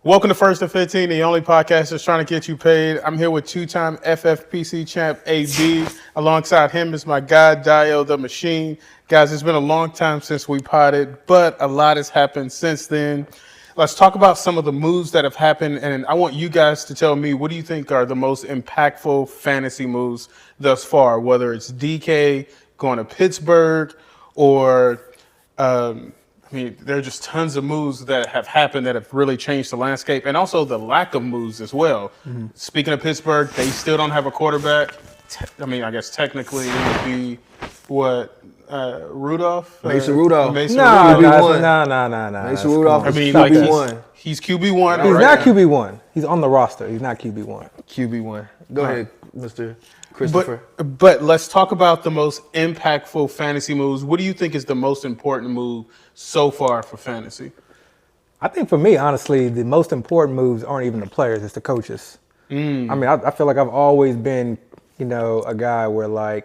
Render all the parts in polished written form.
Welcome to First and 15, the only podcast that's trying to get you paid. I'm here with two-time FFPC champ AB. Alongside him is my guy, Dio the Machine. Guys, it's been a long time since we potted, but a lot has happened since then. Let's talk about some of the moves that have happened, and I want you guys to tell me, what do you think are the most impactful fantasy moves thus far, whether it's DK going to Pittsburgh or there are just tons of moves that have happened that have really changed the landscape, and also the lack of moves as well. Speaking of Pittsburgh, they still don't have a quarterback. I guess technically it would be what Rudolph, Mason Rudolph. Mason No, Rudolph. no. Mason Rudolph is QB1. He's QB1. He's not QB1. He's on the roster. He's not QB1. QB1. Go ahead, Mr. Christopher. But let's talk about the most impactful fantasy moves. What do you think is the most important move so far for fantasy? I think for me, honestly, the most important moves aren't even the players, it's the coaches. I feel like I've always been, a guy where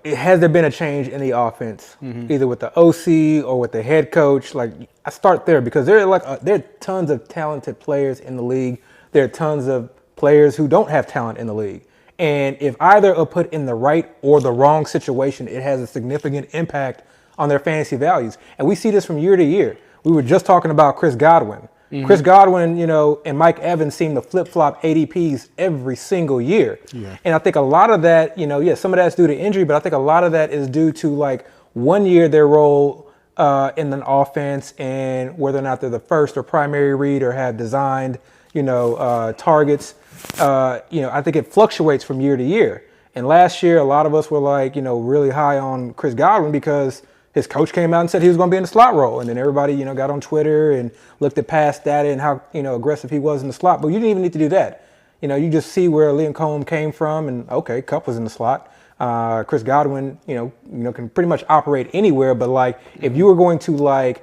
has there been a change in the offense, either with the OC or with the head coach? Like, I start there because there are tons of talented players in the league. There are tons of players who don't have talent in the league. And if either are put in the right or the wrong situation, it has a significant impact on their fantasy values. And we see this from year to year. We were just talking about Chris Godwin. Chris Godwin, and Mike Evans seem to flip-flop ADPs every single year. Yeah. And I think a lot of that, some of that's due to injury, but I think a lot of that is due to 1 year their role in an offense and whether or not they're the first or primary read or have designed, targets. I think it fluctuates from year to year. And last year, a lot of us were really high on Chris Godwin because his coach came out and said he was going to be in the slot role. And then everybody, got on Twitter and looked at past data and how, aggressive he was in the slot. But you didn't even need to do that. You just see where Liam Cohen came from and, okay, Kupp was in the slot. Chris Godwin, can pretty much operate anywhere. But if you were going to I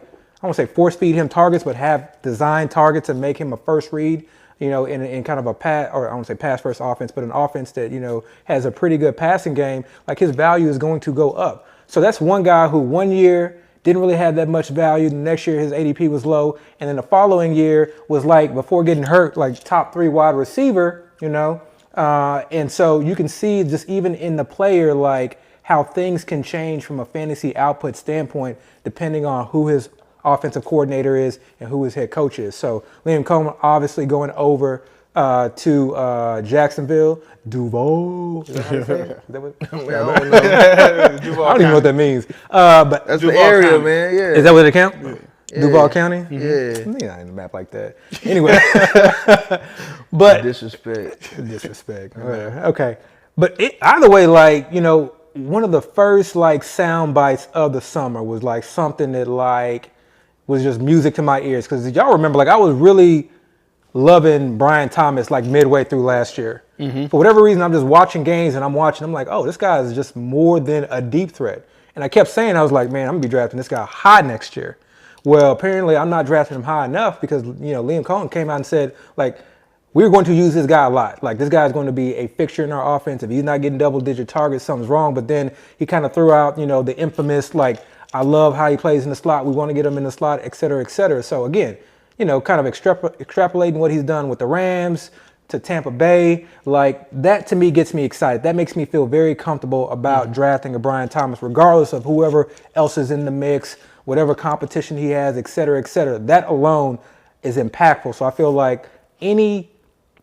won't say force feed him targets, but have design targets and make him a first read, in kind of a pass, or I won't say pass first offense, but an offense that, has a pretty good passing game, his value is going to go up. So that's one guy who 1 year didn't really have that much value. The next year his ADP was low. And then the following year was before getting hurt, top 3 wide receiver, and so you can see just even in the player, how things can change from a fantasy output standpoint, depending on who his offensive coordinator is and who his head coach is. So Liam Cohen obviously going over to Jacksonville. Duval. I don't even know what that means. But that's Duval the area, County. man. Yeah. Is that what it count? Yeah. Duval County? Yeah. Not in the map like that. Anyway. But Disrespect. Okay. But either way, one of the first sound bites of the summer was something that was just music to my ears. Because y'all remember, I was really loving Brian Thomas midway through last year. For whatever reason, I'm just watching games and I'm like, oh, this guy is just more than a deep threat. And I kept saying, I was like, man, I'm gonna be drafting this guy high next year. Well, apparently I'm not drafting him high enough because, Liam Cohen came out and said, we're going to use this guy a lot. This guy is going to be a fixture in our offense. If he's not getting double-digit targets, something's wrong. But then he kind of threw out, the infamous, I love how he plays in the slot. We want to get him in the slot, et cetera, et cetera. So again, kind of extrapolating what he's done with the Rams to Tampa Bay, that to me gets me excited. That makes me feel very comfortable about drafting a Brian Thomas, regardless of whoever else is in the mix, whatever competition he has, et cetera, et cetera. That alone is impactful. So I feel any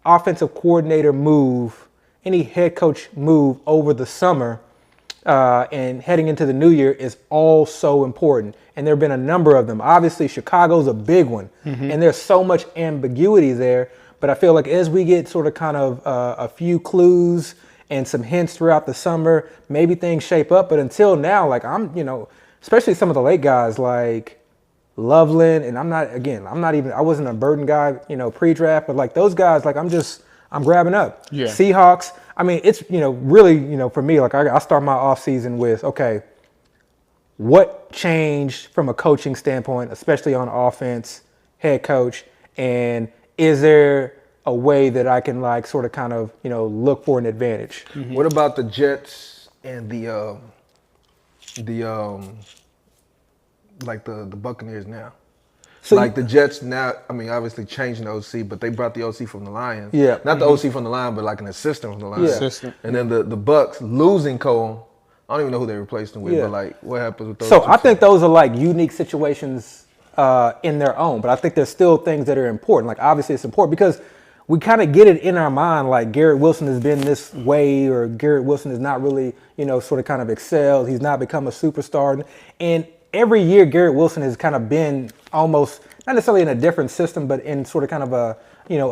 offensive coordinator move, any head coach move over the summer and heading into the new year is all so important. And there have been a number of them. Obviously, Chicago's a big one. And there's so much ambiguity there. But I feel as we get sort of kind of a few clues and some hints throughout the summer, maybe things shape up. But until now, I'm, especially some of the late guys Loveland, and I wasn't a Burton guy, pre-draft, but those guys, I'm grabbing up. Yeah. Seahawks. It's, really, for me, I start my off season with, okay, what changed from a coaching standpoint, especially on offense, head coach, and is there a way that I can sort of kind of, look for an advantage? What about the Jets and the Buccaneers now? So like the Jets now, I mean, obviously changing the OC, but they brought the OC from the Lions. Yeah. Not the OC from the Lions, but like an assistant from the Lions. Yeah. Assistant. And then the Bucks losing Cole. I don't even know who they replaced him with, Yeah. but like, what happens with those? So two I think those are like unique situations in their own, but I think there's still things that are important. Like obviously it's important because we kind of get it in our mind like Garrett Wilson has been this way, or Garrett Wilson is not really, sort of kind of excelled. He's not become a superstar. And every year Garrett Wilson has kind of been almost, not necessarily in a different system, but in sort of kind of a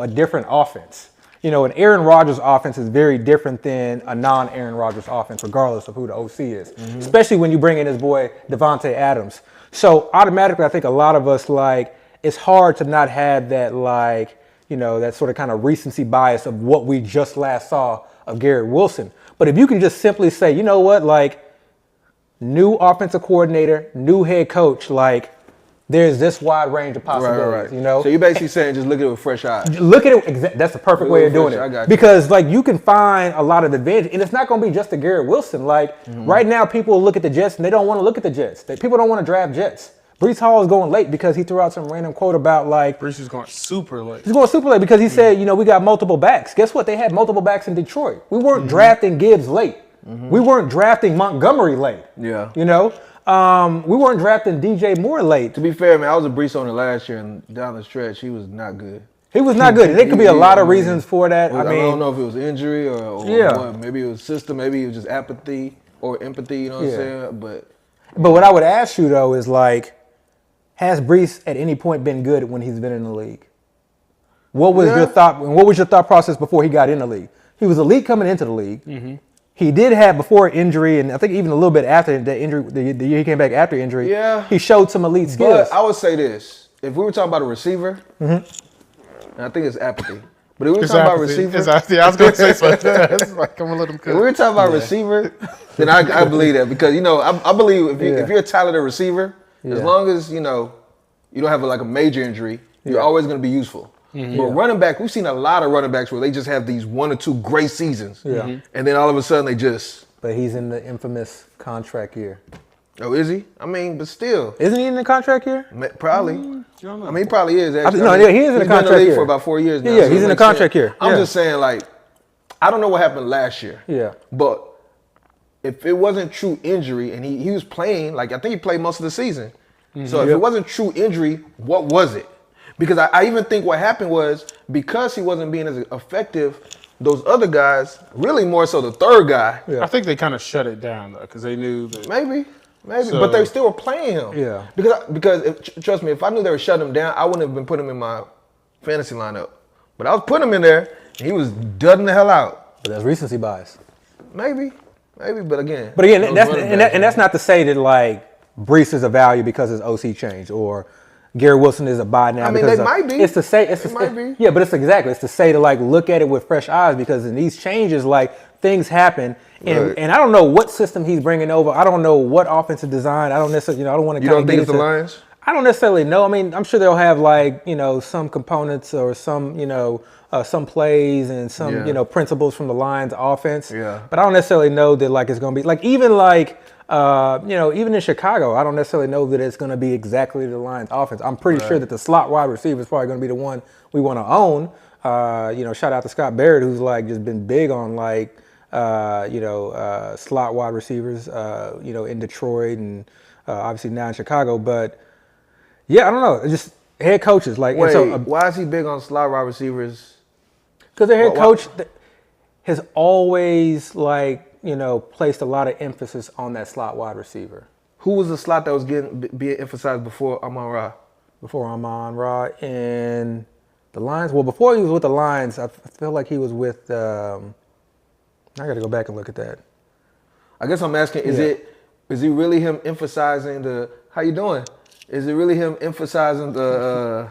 different offense. An Aaron Rodgers offense is very different than a non-Aaron Rodgers offense, regardless of who the OC is, especially when you bring in his boy Devontae Adams. So automatically, I think a lot of us, like, it's hard to not have that, like, that sort of kind of recency bias of what we just last saw of Garrett Wilson. But if you can just simply say, you know what, like, new offensive coordinator, new head coach, like, there's this wide range of possibilities, right. So you're basically saying just look at it with fresh eyes. Look at it. That's the perfect way of doing I got it. you. Because like you can find a lot of advantage, and it's not going to be just the Garrett Wilson. Like right now, people look at the Jets and they don't want to look at the Jets. People don't want to draft Jets. Brees Hall is going late because he threw out some random quote about like Brees is going super late. he's going super late because he said, we got multiple backs. Guess what? They had multiple backs in Detroit. We weren't drafting Gibbs late. We weren't drafting Montgomery late. Yeah. We weren't drafting DJ Moore late. To be fair, man, I was a Brees owner last year, and down the stretch, he was not good. He was not good. And there could be a lot of reasons for that. I don't know if it was injury or Yeah. what. Maybe it was system. Maybe it was just apathy or empathy. You know what I'm saying? But what I would ask you though is like, has Brees at any point been good when he's been in the league? What was your thought? What was your thought process before he got in the league? He was elite coming into the league. He did have before injury, and I think even a little bit after that injury, the year he came back after injury. Yeah. He showed some elite skills. But I would say this: if we were talking about a receiver, and I think it's apathy. But if we were talking about receiver, I was going to say something. It's like, I'm going to let him if we were talking about receiver, then I believe that because I believe if you're a talented receiver, as long as you don't have like a major injury, you're always going to be useful. But running back, we've seen a lot of running backs where they just have these 1 or 2 great seasons, and then all of a sudden they just. But he's in the infamous contract year. Oh, is he? I mean, but still. Isn't he in the contract year? Probably. I mean, he probably is. Actually. He is in the contract He's been in the league year for about 4 years now. Yeah, so he's in the contract year. I'm just saying, like, I don't know what happened last year. Yeah. But if it wasn't true injury, and he was playing, like, I think he played most of the season. So if it wasn't true injury, what was it? Because I even think what happened was because he wasn't being as effective, those other guys, really more so the third guy. I think they kind of shut it down though because they knew that. Maybe, So- but they still were playing him. Yeah. Because trust me, if I knew they were shutting him down, I wouldn't have been putting him in my fantasy lineup. But I was putting him in there, and he was dudding the hell out. But that's recency bias. Maybe, but again. That's not to say that like Brees is a value because his OC changed or Garrett Wilson is a buy now. I mean, because they might be. It's to say might be. Yeah, but it's to say to like look at it with fresh eyes because in these changes like things happen and I don't know what system he's bringing over. I don't know what offensive design. I don't necessarily I don't want to. You don't think it's the Lions? I don't necessarily know. I mean, I'm sure they'll have like some components or some some plays and some principles from the Lions offense. Yeah. But I don't necessarily know that like it's going to be like even like. Even in Chicago, I don't necessarily know that it's going to be exactly the Lions offense. I'm pretty sure that the slot wide receiver is probably going to be the one we want to own. Shout out to Scott Barrett, who's like just been big on like, slot wide receivers, in Detroit and obviously now in Chicago. But yeah, I don't know. It's just head coaches like. Wait, and so, why is he big on slot wide receivers? because their head coach has always like. Placed a lot of emphasis on that slot wide receiver. Who was the slot that was being emphasized before Amon-Ra? Before Amon-Ra and the Lions. Well, before he was with the Lions, I feel like he was with. I got to go back and look at that. I guess I'm asking: is he really him emphasizing the? How you doing? Is it really him emphasizing the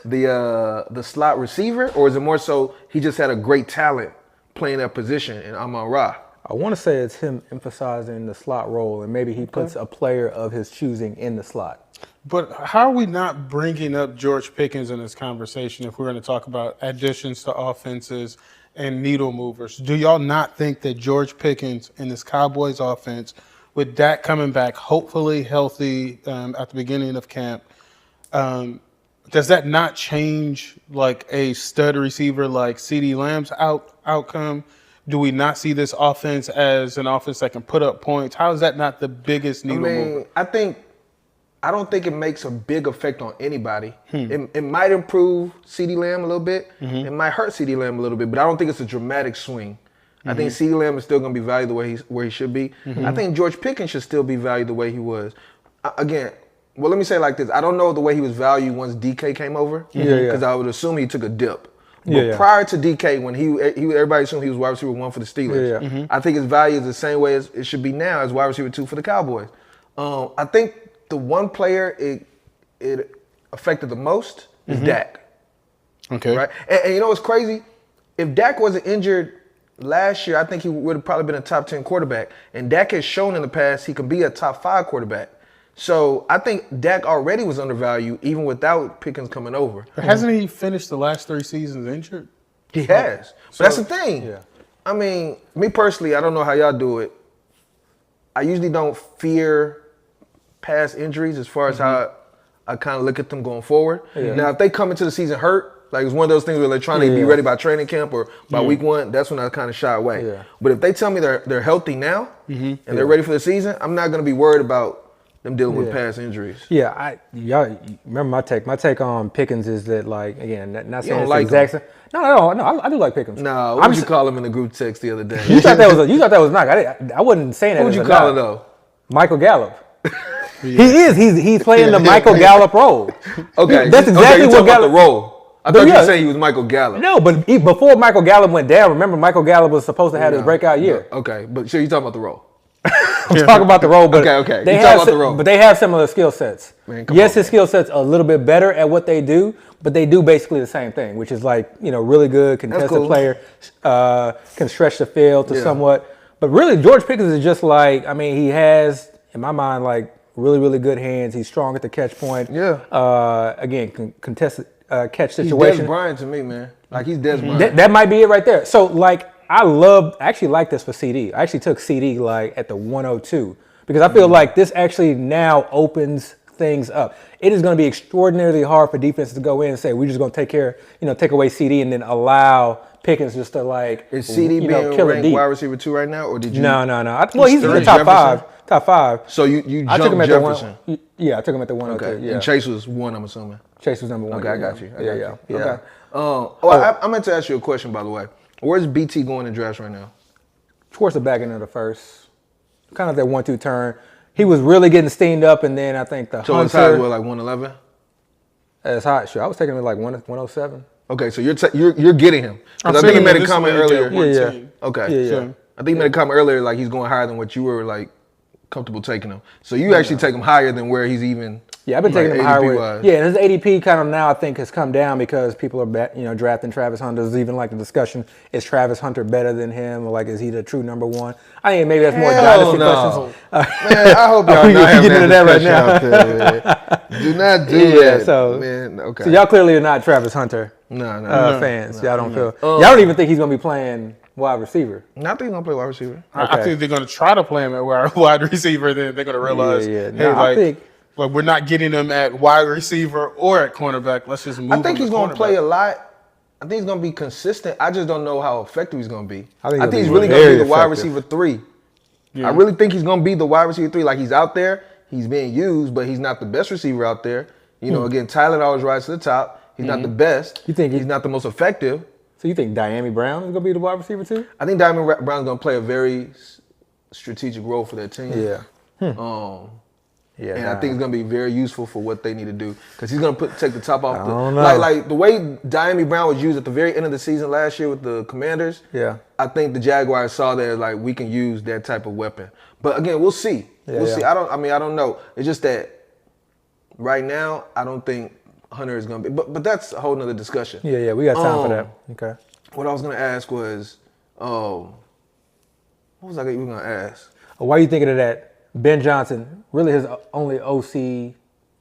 the slot receiver, or is it more so he just had a great talent playing that position in Amon-Ra? I want to say it's him emphasizing the slot role, and maybe he puts a player of his choosing in the slot. But how are we not bringing up George Pickens in this conversation if we're going to talk about additions to offenses and needle movers? Do y'all not think that George Pickens in this Cowboys offense, with Dak coming back hopefully healthy at the beginning of camp, Does that not change like a stud receiver like CeeDee Lamb's outcome? Do we not see this offense as an offense that can put up points? How is that not the biggest needle mover? I don't think it makes a big effect on anybody. It might improve CeeDee Lamb a little bit. It might hurt CeeDee Lamb a little bit, but I don't think it's a dramatic swing. I think CeeDee Lamb is still going to be valued the way where he should be. I think George Pickens should still be valued the way he was. Again, well, let me say it like this. I don't know the way he was valued once DK came over, because I would assume he took a dip. But prior to DK, when everybody assumed he was wide receiver 1 for the Steelers, I think his value is the same way as it should be now as wide receiver 2 for the Cowboys. I think the one player it affected the most is Dak. Okay. Right? And you know what's crazy? If Dak wasn't injured last year, I think he would have probably been a top 10 quarterback. And Dak has shown in the past he can be a top 5 quarterback. So I think Dak already was undervalued even without Pickens coming over. But hasn't he finished the last 3 seasons injured? He has. But that's the thing. Yeah. I mean, me personally, I don't know how y'all do it. I usually don't fear past injuries as far as how I kind of look at them going forward. Now, if they come into the season hurt, like it's one of those things where they're trying to be ready by training camp or by week 1, that's when I kind of shy away. Yeah. But if they tell me they're healthy now and they're ready for the season, I'm not going to be worried about them dealing with past injuries. Yeah, y'all remember my take. My take on Pickens is that, like, again, not saying don't it's like the exact same. No, I do like Pickens. No, what would you call him in the group text the other day? You thought that was not. I wasn't saying that. What would as you a call knock. it though? Michael Gallup. He is. He's playing the Michael Gallup role. Okay, That's exactly you what talking about Gallup. the role. I thought you were saying he was Michael Gallup. No, but before Michael Gallup went down, remember Michael Gallup was supposed to have his breakout year. No. Okay, but sure, you talking about the role. I'm talking about the role, but Okay. They You have talking about the role. But they have similar skill sets. Man, come yes, on, his skill set's a little bit better at what they do, but they do basically the same thing, which is like, really good contested cool. player, can stretch the field to somewhat. But really, George Pickens is just like, he has, in my mind, like really, really good hands. He's strong at the catch point. Yeah. Again, contested catch He's situation. Des Bryant to me, man. Like he's Des Bryant. That might be it right there. So like, I actually like this for CD. I actually took CD like at the 102 because I feel like this actually now opens things up. It is going to be extraordinarily hard for defenses to go in and say, we're just going to take away CD and then allow Pickens just to like, Is CD being kill it ranked deep. wide receiver 2 right now, or did you? No. Well, he's in the top Jefferson? top five. So you I took him jumped at Jefferson. the 1. Yeah, I took him at the 102. Okay. Yeah. And Chase was 1, I'm assuming. Chase was number 1. Okay, I got you. Yeah. Okay. I meant to ask you a question, by the way. Where's BT going in drafts right now? Towards the back end of the first, kind of that 1-2 turn. He was really getting steamed up, and then I think the So Hunter. it's high as well, like 111. As high, sure. I was taking him like 107. Okay, so you're getting him. 'Cause I think he made a comment earlier. Yeah. Okay. Yeah. I think he made a comment earlier like he's going higher than what you were like comfortable taking him. So you actually take him higher than where he's even. Yeah, I've been like, taking him higher. ADP-wise. Yeah, and his ADP kind of now I think has come down because people are drafting Travis Hunter. There's even like the discussion: is Travis Hunter better than him? Or like, is he the true number 1? I think maybe that's more Hell dynasty no. questions. Man, I hope y'all We not having getting into that right now. discussion out there, man. Do not do Yeah, that. so- man, okay. So y'all clearly are not Travis Hunter No. fans. Y'all don't feel. Y'all don't even think he's gonna be playing wide receiver. I think he's gonna play wide receiver. I think they're going to try to play him at wide receiver. Then they're going to realize, Yeah. hey, No, I think- like we're not getting him at wide receiver or at cornerback. Let's just move. I think him he's to gonna play cornerback. a lot. I think he's gonna be consistent. I just don't know how effective he's gonna be. I think I he'll think he's be really gonna very be the wide effective. receiver 3. I really think he's gonna be the wide receiver 3. Like he's out there, he's being used, but he's not the best receiver out there. Again, Tyler always rises to the top. He's not the best. You think he's not the most effective? So you think Diami Brown is gonna be the wide receiver too? I think Diamond Brown's gonna play a very strategic role for their team. Yeah, And I think it's gonna be very useful for what they need to do because he's gonna take the top off. I don't know. Like the way Diami Brown was used at the very end of the season last year with the Commanders. Yeah. I think the Jaguars saw that as like we can use that type of weapon. But again, we'll see. We'll see. I don't know. It's just that right now I don't think Hunter is gonna be. But that's a whole nother discussion. Yeah. We got time for that. Okay. What I was gonna ask was, what was I even gonna ask? Why are you thinking of that? Ben Johnson, really his only OC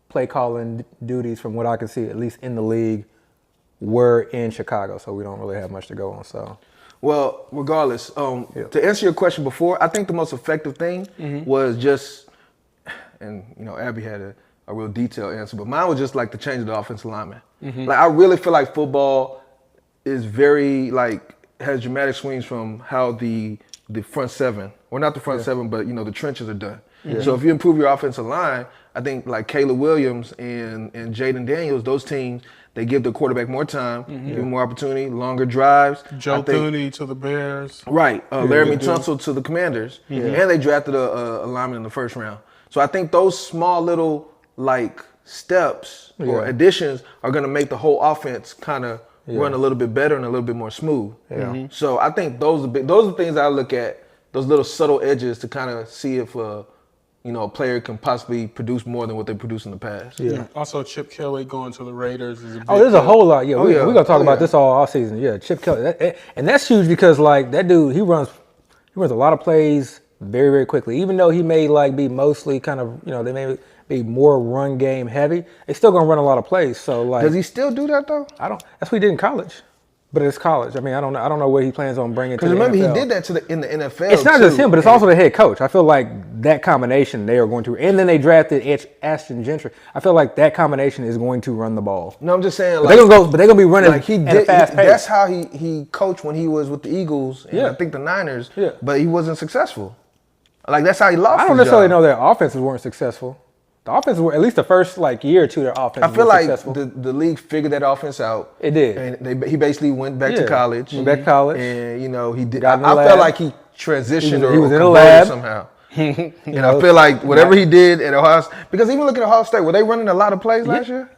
play calling duties from what I can see, at least in the league, were in Chicago. So we don't really have much to go on. So, Well, regardless, to answer your question before, I think the most effective thing was just, and Abby had a real detailed answer, but mine was just like the change of the offensive lineman. Like I really feel like football is very like has dramatic swings from how the front seven, or not the front seven, but the trenches are done. So if you improve your offensive line, I think like Caleb Williams and Jaden Daniels, those teams, they give the quarterback more time, give him more opportunity, longer drives. Joe Thuney to the Bears. Right. Laramie Tunsil to the Commanders. And they drafted a lineman in the first round. So I think those small little like steps or additions are going to make the whole offense kind of run a little bit better and a little bit more smooth. So I think those are things I look at, those little subtle edges to kind of see if a player can possibly produce more than what they produced in the past. Yeah. Also, Chip Kelly going to the Raiders is a big there's a whole lot. Yeah, we're going to talk about yeah. this all season. Yeah, Chip Kelly. And that's huge because, like, that dude, he runs a lot of plays very, very quickly. Even though he may, like, be mostly kind of, they may be more run game heavy, they still going to run a lot of plays. So, like. Does he still do that, though? That's what he did in college. But it's college. I mean, I don't know what he plans on bringing to the NFL. Because remember, he did that in the NFL. It's not just him, but it's also the head coach. I feel like that combination they are going to, and then they drafted Ashton Gentry. I feel like that combination is going to run the ball. No, I'm just saying, but they're gonna be running like at a fast pace. That's how he coached when he was with the Eagles and I think the Niners. Yeah. But he wasn't successful. Like that's how he lost. I don't necessarily know their offenses weren't successful. The offenses were, at least the first year or two, their offense. I feel were like successful. the league figured that offense out. It did. And he basically went back to college. Went back to college. And he did. Got in the I lab. felt like he transitioned He was in the converted lab somehow. And I feel like whatever he did at Ohio State, because even looking at Ohio State, were they running a lot of plays last year?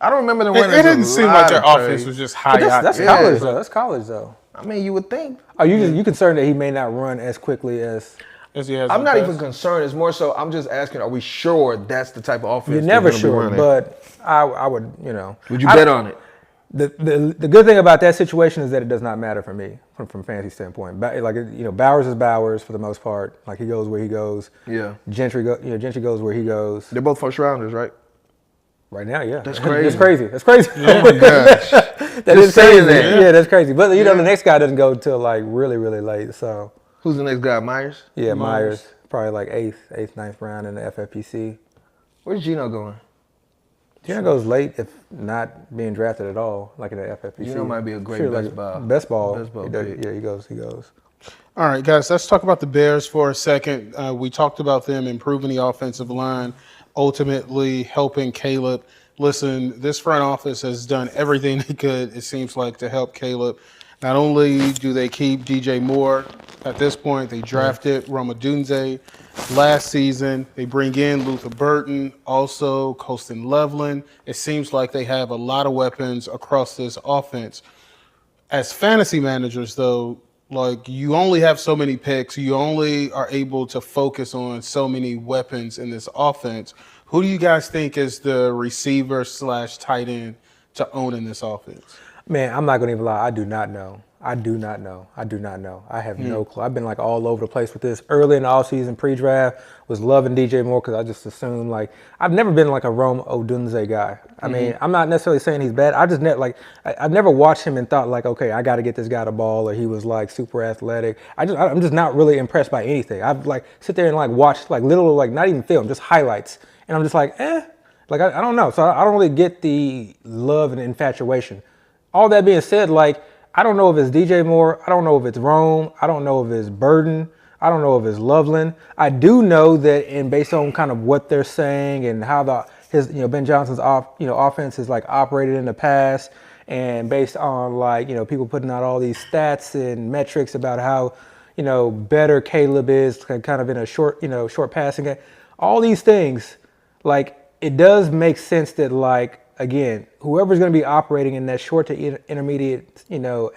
I don't remember them running. It didn't seem like their offense was just high. But that's college though. That's college though. I mean, you would think. Are you concerned that he may not run as quickly as? I'm not even concerned. It's more so I'm just asking, are we sure that's the type of offense You're never sure, but I would, Would you bet on it? The good thing about that situation is that it does not matter for me from fantasy standpoint. Like Bowers is Bowers for the most part. Like he goes where he goes. Yeah. Gentry goes where he goes. They're both first rounders, right? Right now, yeah. That's crazy. That's crazy. That's crazy. Oh my gosh. That is crazy. That. Yeah, that's crazy. But the next guy doesn't go till like really, really late. So. Who's the next guy? Myers? Yeah, Myers. Probably like eighth, ninth round in the FFPC. Where's Geno going? Geno goes late if not being drafted at all, like in the FFPC. Geno might be a great best ball. pick. He goes. All right, guys, let's talk about the Bears for a second. We talked about them improving the offensive line, ultimately helping Caleb. Listen, this front office has done everything they could, it seems like, to help Caleb. Not only do they keep DJ Moore, at this point, they drafted Roma Dunze last season. They bring in Luther Burton, also Colston Loveland. It seems like they have a lot of weapons across this offense. As fantasy managers, though, like you only have so many picks. You only are able to focus on so many weapons in this offense. Who do you guys think is the receiver / tight end to own in this offense? Man, I'm not going to even lie. I do not know. I have no clue. I've been like all over the place with this. Early in the offseason, pre-draft, was loving DJ Moore because I just assumed like I've never been like a Rome Odunze guy. I mean, I'm not necessarily saying he's bad. I just I've never watched him and thought like, okay, I got to get this guy the ball, or he was like super athletic. I'm just not really impressed by anything. I've like sit there and like watch like little like not even film, just highlights, and I'm just like, like I don't know. So I don't really get the love and infatuation. All that being said, like, I don't know if it's DJ Moore. I don't know if it's Rome. I don't know if it's Burden. I don't know if it's Loveland. I do know that, and based on kind of what they're saying and how Ben Johnson's offense has like operated in the past, and based on like people putting out all these stats and metrics about how better Caleb is kind of in a short passing game. All these things, like it does make sense that like. Again, whoever's going to be operating in that short to intermediate,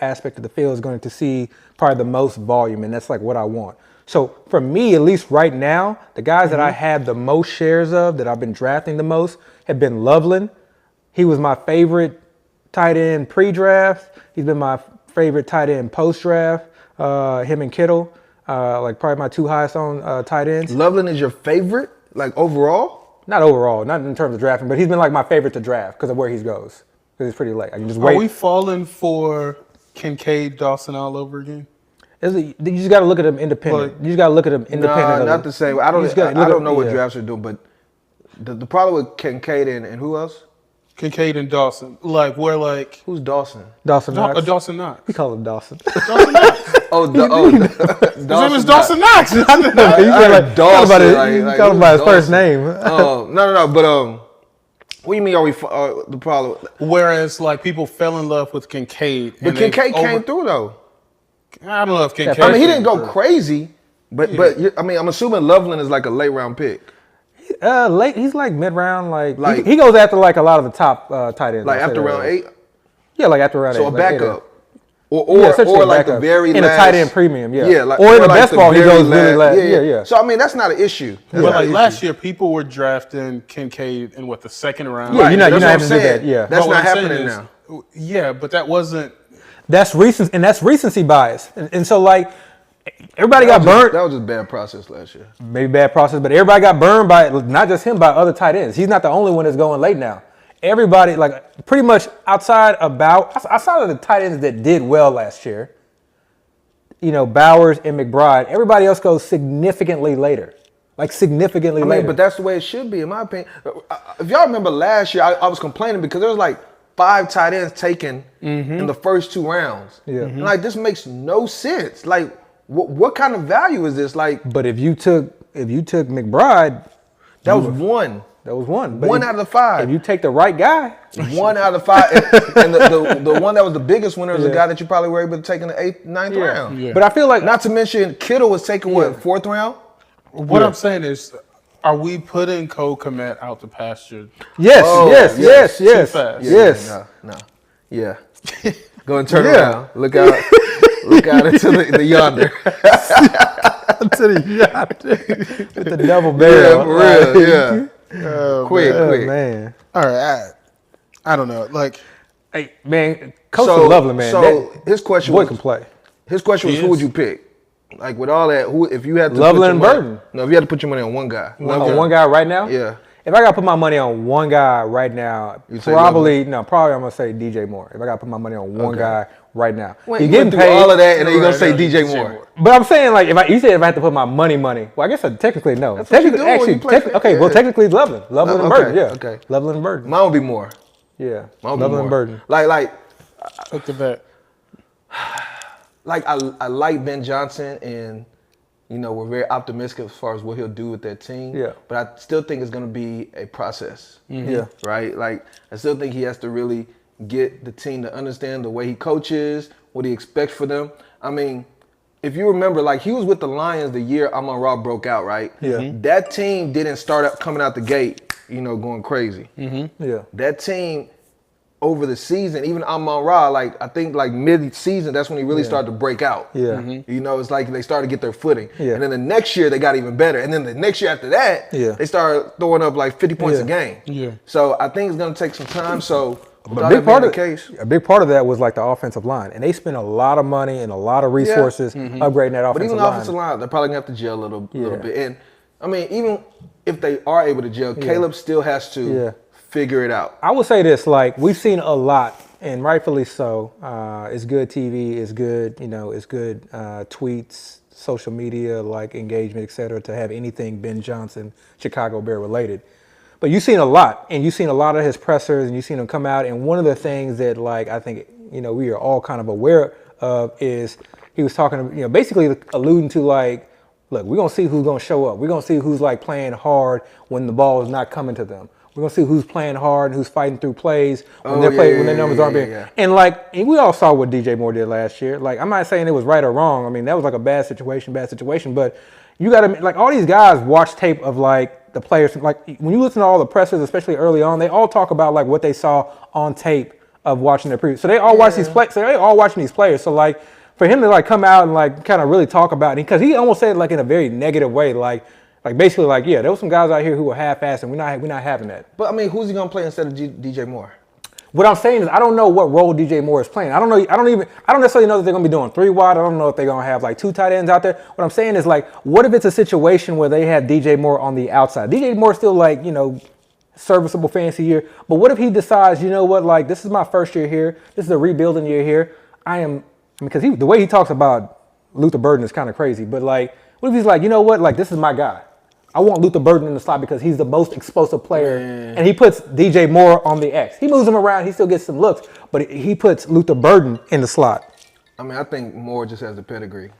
aspect of the field is going to see probably the most volume, and that's like what I want. So for me, at least right now, the guys that I had the most shares of, that I've been drafting the most, have been Loveland. He was my favorite tight end pre-draft. He's been my favorite tight end post-draft. Him and Kittle, like probably my two highest on tight ends. Loveland is your favorite, like overall? Not overall, not in terms of drafting, but he's been like my favorite to draft because of where he goes. Because he's pretty late. I can just wait. Are we falling for Kincaid Dawson all over again? You just got to look at him independent. You just got to look at him independent. No, not the same. I don't know what drafts are doing, but The problem with Kincaid and who else? Kincaid and Dawson. Like, we're like. Who's Dawson? Dawson Knox. Dawson Knox. We call him Dawson. Dawson Knox. His His name is Dawson Knox. You said, like, Dawson, call him by his first Dawson. name. No. But what do you mean? Are we the problem? Whereas, like, people fell in love with Kincaid. But Kincaid came through though. I don't know if Kincaid. I mean, he didn't go crazy, but I mean, I'm assuming Loveland is like a late round pick. Late. He's like mid round. Like he goes after like a lot of the top tight ends. Like after round 8. Yeah, like after round 8. So a backup. Or backup. like the very in last. a tight end premium, yeah. Yeah, like, or in the like best ball, he very goes really last. Yeah. So I mean, that's not an issue. But like last year, people were drafting Kincaid in the second round. Yeah, you're not That's what I'm having to do that. saying. Yeah, That's But what not I'm saying happening is, now. Yeah, but that wasn't. that's recency bias, and so like everybody got burned. That was just bad process last year. Maybe bad process, but everybody got burned by not just him, by other tight ends. He's not the only one that's going late now. Everybody, like pretty much outside of the tight ends that did well last year, you know, Bowers and McBride, everybody else goes significantly later. Like significantly later. But that's the way it should be, in my opinion. If y'all remember last year, I was complaining because there was like 5 tight ends taken in the first 2 rounds. Yeah. And like this makes no sense. Like, what kind of value is this? Like, But if you took McBride, that was one. that was one. But One out of the 5. If you take the right guy, 1 out of 5. And the one that was the biggest winner is the guy that you probably were able to take in the 8th, 9th round. Yeah. but I feel like Not to mention Kittle was taken, what, 4th round? What I'm saying is, are we putting Cole Kmet out the pasture? yes, Oh, yes, yes. yes, Too fast. yes. No. Yeah. Go and turn Yeah. around. Look out. Look out into the yonder. To the yacht with the double Yeah, barrel. for real. Yeah. Quick. Oh, man. All right, I don't know. Like, Hey, man, Coach is lovely, man. So his question boy was, can play. His question was, He who would is. you pick? Like with all that, who if you had to Loveland put your and money- Burton. No, if you had to put your money on one guy. On one guy right now? Yeah. If I got to put my money on one guy right now, say probably I'm going to say DJ Moore. If I got to put my money on one Okay. guy right now. Wait, He's you getting went through paid. all of that, and then you're gonna Right, say no, DJ DJ Moore. Moore. But I'm saying, like, you said if I had to put my money, well, I guess technically no. That's what you Technically, do when you play actually, okay, well, yeah. technically it's Loveland and Okay, Burton, yeah. okay. Loveland and Burton, Mine would be Moore. yeah. Mine would be Loveland Moore. and Burton. Like took the bet. I like Ben Johnson, and you know we're very optimistic as far as what he'll do with that team. Yeah. But I still think it's gonna be a process. Yeah. Right. Like I still think he has to really get the team to understand the way he coaches, what he expects for them. I mean, if you remember, like he was with the Lions the year Amon-Ra broke out, right? Yeah. That team didn't start up coming out the gate, going crazy. Yeah. That team over the season, even Amon-Ra, like I think like mid-season, that's when he really started to break out. Yeah. It's like they started to get their footing. Yeah. And then the next year they got even better. And then the next year after that, Yeah. they started throwing up like 50 points Yeah. a game. Yeah. So I think it's gonna take some time. So with all A that big part being of the case, a big part of that was like the offensive line, and they spent a lot of money and a lot of resources upgrading that but offensive even the line. offensive line, they're probably gonna have to gel a little Yeah. bit. And I mean, even if they are able to gel, Caleb still has to Yeah. figure it out. I would say this: like we've seen a lot, and rightfully so. It's good TV, it's good, it's good tweets, social media, like engagement, et cetera, to have anything Ben Johnson, Chicago Bear related. But you've seen a lot, and you've seen a lot of his pressers, and you've seen him come out. And one of the things that, like, I think, we are all kind of aware of is he was talking, basically alluding to, like, look, we're going to see who's going to show up. We're going to see who's, like, playing hard when the ball is not coming to them. We're going to see who's playing hard and who's fighting through plays when when their numbers aren't being. Yeah. And, like, and we all saw what DJ Moore did last year. Like, I'm not saying it was right or wrong. I mean, that was, like, a bad situation. But you got to, like, all these guys watch tape of, like, the players, like when you listen to all the pressers, especially early on, they all talk about like what they saw on tape of watching their previews. So they all watch these players. So they all watching these players. So like for him to like come out and like kind of really talk about it, because he almost said it like in a very negative way, like basically like, yeah, there was some guys out here who were half-assed and we're not having that. But I mean, who's he gonna play instead of DJ Moore? What I'm saying is I don't know what role DJ Moore is playing. I don't necessarily know that they're going to be doing 3 wide. I don't know if they're going to have like 2 tight ends out there. What I'm saying is like, what if it's a situation where they have DJ Moore on the outside? DJ Moore's still like, serviceable fantasy year. But what if he decides, like this is my first year here. This is a rebuilding year here. Because the way he talks about Luther Burden is kind of crazy. But like, what if he's like, like this is my guy. I want Luther Burden in the slot because he's the most explosive player, and he puts DJ Moore on the X. He moves him around, he still gets some looks, but he puts Luther Burden in the slot. I mean, I think Moore just has the pedigree.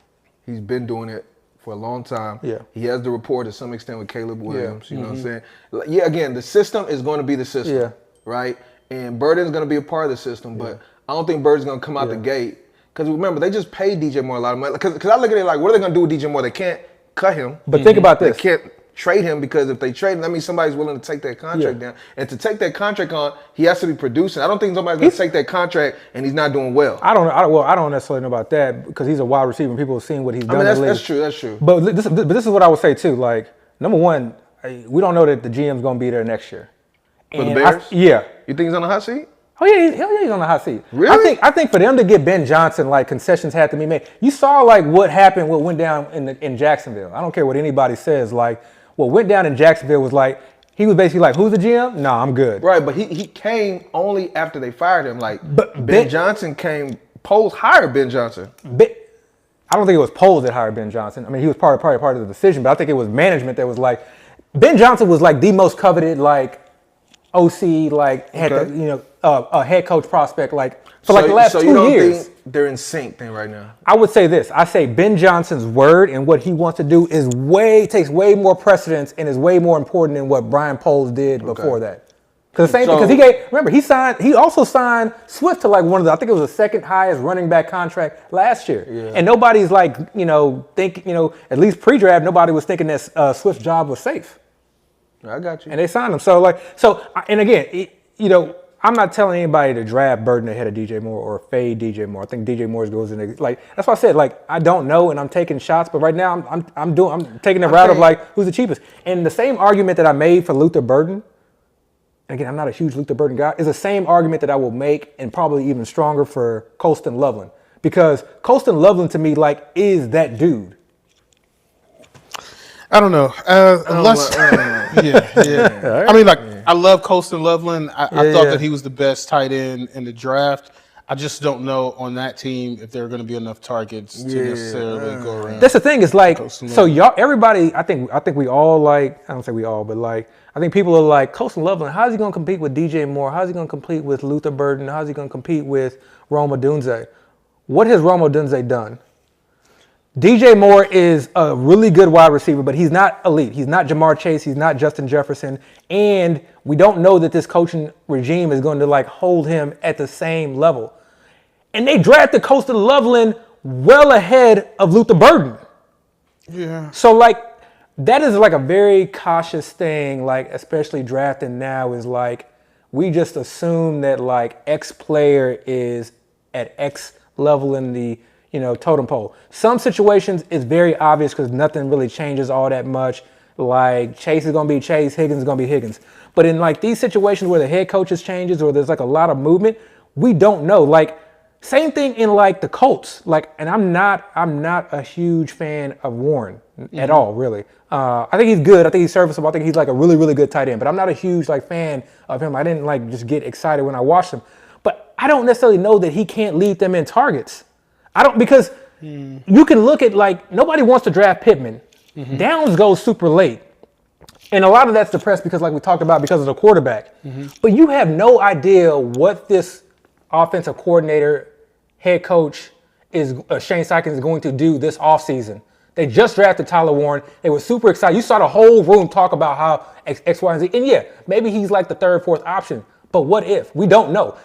He's been doing it for a long time. Yeah. He has the rapport to some extent with Caleb Williams. You know what I'm saying? Yeah, again, the system is going to be the system, right? And Burden's going to be a part of the system, but I don't think Burden's going to come out the gate. Because remember, they just paid DJ Moore a lot of money. Because I look at it like, what are they going to do with DJ Moore? They can't cut him. But think about this. They can't trade him because if they trade him, that means somebody's willing to take that contract down. And to take that contract on, he has to be producing. I don't think somebody's going to take that contract and he's not doing well. I don't necessarily know about that because he's a wide receiver and people have seen what he's done. I mean, that's true. That's true. But this is what I would say too. Like, number one, we don't know that the GM's going to be there next year. For the Bears? Yeah. You think he's on the hot seat? Oh yeah, he's on the hot seat. Really? I think for them to get Ben Johnson, like concessions had to be made. You saw like what went down in Jacksonville. I don't care what anybody says. Like what went down in Jacksonville was like he was basically like, "Who's the GM? No, I'm good." Right, but he came only after they fired him. Like But Ben Johnson came. Poles hired Ben Johnson. I don't think it was Poles that hired Ben Johnson. I mean, he was probably part of the decision, but I think it was management that was like, Ben Johnson was like the most coveted like OC, like had a head coach prospect like for like the last 2 years. So you don't think they're in sync then right now? I would say this. I say Ben Johnson's word and what he wants to do takes way more precedence and is way more important than what Brian Poles did before that. Because he also signed Swift to like one of I think it was the second highest running back contract last year. Yeah. And nobody's like, at least pre-draft, nobody was thinking that Swift's job was safe. I got you. And they signed him. And again, I'm not telling anybody to draft Burden ahead of DJ Moore or fade DJ Moore. I think DJ Moore goes in that's why I said I don't know and I'm taking shots, but right now I'm taking the route of who's the cheapest. And the same argument that I made for Luther Burden, and again I'm not a huge Luther Burden guy, is the same argument that I will make and probably even stronger for Colston Loveland, because Colston Loveland to me is that dude. I don't know. Yeah. I mean, I love Colston Loveland. I thought that he was the best tight end in the draft. I just don't know on that team if there are going to be enough targets to necessarily go around. That's the thing. It's everybody. I think we all I don't say we all, but I think people are like, Colston Loveland. How's he going to compete with DJ Moore? How's he going to compete with Luther Burden? How's he going to compete with Rome Odunze? What has Rome Odunze done? DJ Moore is a really good wide receiver, but he's not elite. He's not Jamar Chase. He's not Justin Jefferson. And we don't know that this coaching regime is going to hold him at the same level. And they drafted Colston Loveland well ahead of Luther Burden. Yeah. So that is a very cautious thing, especially drafting now is we just assume that X player is at X level in the totem pole. Some situations it's very obvious because nothing really changes all that much. Chase is going to be Chase, Higgins is going to be Higgins. But in these situations where the head coaches changes or there's a lot of movement, we don't know. Same thing in the Colts. And I'm not a huge fan of Warren at all, really. I think he's good. I think he's serviceable. I think he's a really, really good tight end. But I'm not a huge fan of him. I didn't just get excited when I watched him. But I don't necessarily know that he can't lead them in targets. Because you can look at nobody wants to draft Pittman. Mm-hmm. Downs goes super late. And a lot of that's depressed because we talked about because of the quarterback. Mm-hmm. But you have no idea what this offensive coordinator, head coach is Shane Steichen is going to do this offseason. They just drafted Tyler Warren. They were super excited. You saw the whole room talk about how X, Y, and Z. And maybe he's the third, fourth option. But what if? We don't know.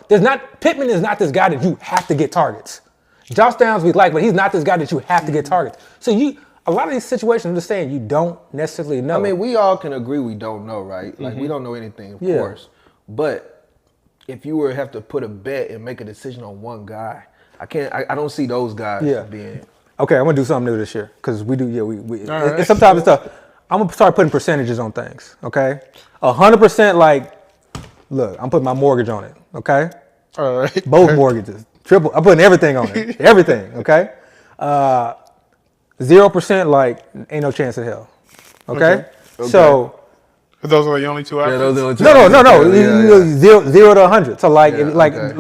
Pittman is not this guy that you have to get targets. Josh Downs we but he's not this guy that you have to get targets. So a lot of these situations, I'm just saying, you don't necessarily know. I mean, we all can agree we don't know, right? We don't know anything, of course. But if you were to have to put a bet and make a decision on one guy, I don't see those guys being. Okay, I'm gonna do something new this year because we do. Right. Sometimes it's tough. I'm gonna start putting percentages on things. Okay, 100%. Look, I'm putting my mortgage on it. Okay. All right. Both mortgages. Triple. I'm putting everything on it. Everything. Okay. 0%. Ain't no chance in hell. Okay. So. Those are the only two options. Yeah, those are the only two. No. 0 to 100. So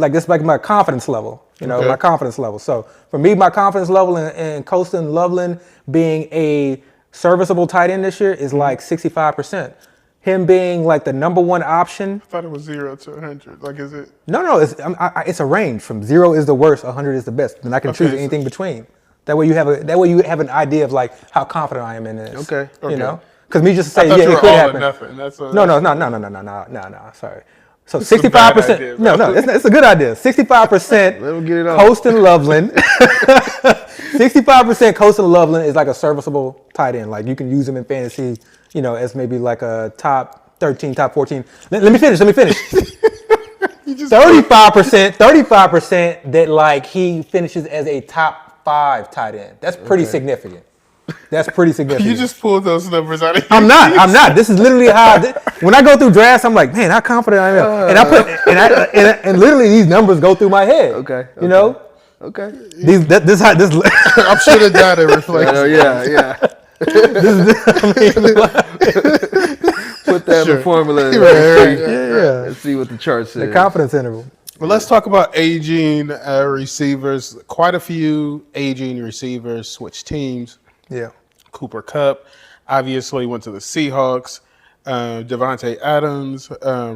this is my confidence level. My confidence level. So for me, my confidence level in Colston Loveland being a serviceable tight end this year is like 65%. Him being like the number one option. I thought it was 0 to 100. Like, is it? No, it's a range. From 0 is the worst, 100 is the best, and I can choose anything between. That way you have an idea of like how confident I am in this. Okay. You know, because me just to say I thought you it were could all or happen. nothing. That's a, No. Sorry. So This is a bad 65%. idea, bro. No, it's a good idea. 65%. Let him get it off. Colston Loveland. 65% Colston Loveland is like a serviceable tight end. Like you can use him in fantasy, you know, as maybe like a top 13, top 14. Let me finish. 35% that like he finishes as a top 5 tight end. That's pretty significant. You just pulled those numbers out of your I'm not. This is literally how. When I go through drafts, I'm like, man, how confident I am, and I put and literally these numbers go through my head. Okay. You know. Okay. This. I'm sure the data reflects. Yeah. Put that in the formula. Yeah. Let's see what the chart says. The confidence interval. Well, let's talk about aging receivers. Quite a few aging receivers switch teams. Yeah. Cooper Kupp obviously went to the Seahawks. Devontae Adams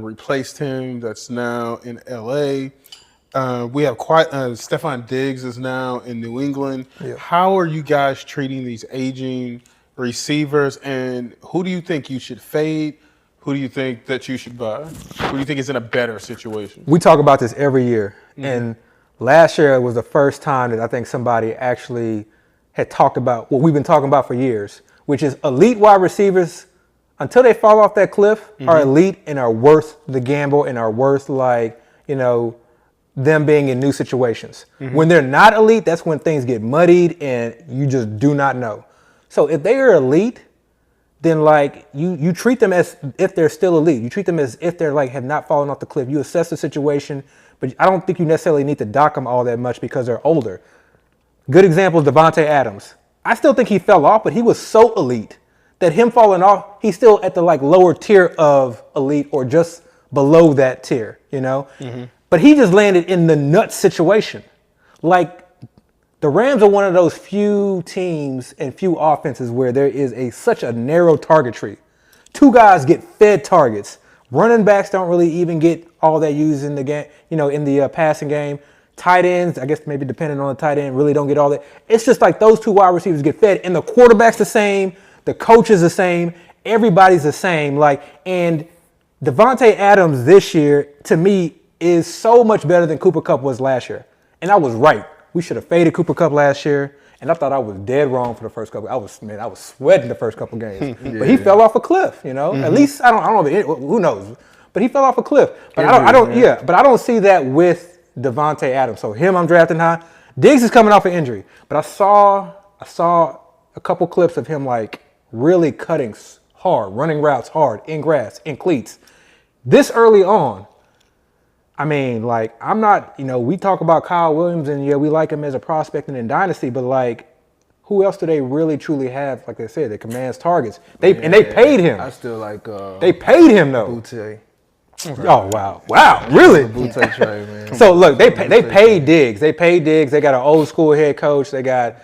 replaced him. That's now in L.A. We have Stephon Diggs is now in New England. Yeah. How are you guys treating these aging receivers, and who do you think you should fade? Who do you think that you should buy? Who do you think is in a better situation? We talk about this every year, and last year was the first time that I think somebody actually had talked about what we've been talking about for years, which is elite wide receivers, until they fall off that cliff, are elite and are worth the gamble and are worth, like, you know, them being in new situations. When they're not elite, that's when things get muddied and you just do not know. So if they are elite, then like you treat them as if they're still elite. You treat them as if they're like have not fallen off the cliff. You assess the situation, but I don't think you necessarily need to dock them all that much because they're older. Good example is Devontae Adams. I still think he fell off, but he was so elite that him falling off, he's still at the like lower tier of elite or just below that tier, you know? But he just landed in the nuts situation. Like the Rams are one of those few teams and few offenses where there is such a narrow target tree. 2 guys get fed targets. Running backs don't really even get all that used in the game, you know, in the passing game. Tight ends, I guess maybe depending on the tight end, really don't get all that. It's just like those 2 wide receivers get fed, and the quarterback's the same, the coach is the same, everybody's the same. Like, and Devontae Adams this year, to me, is so much better than Cooper Kupp was last year. And I was right. We should have faded Cooper Kupp last year, and I thought I was dead wrong for the first couple. I was sweating the first couple games. But he fell off a cliff, you know. At least I don't know. Who knows? But he fell off a cliff. But I don't see that with Devontae Adams. So him, I'm drafting high. Diggs is coming off an injury, but I saw a couple clips of him like really cutting hard, running routes hard in grass, in cleats. This early on, I mean, like, I'm not, you know, we talk about Kyle Williams and yeah, we like him as a prospect and in Dynasty, but like, who else do they really truly have? Like they said, that commands targets. They paid him. I still like they paid him though. Boutte. Oh wow, really? Boutte trade, man. So look, they paid Diggs. They paid Diggs. They got an old school head coach. They got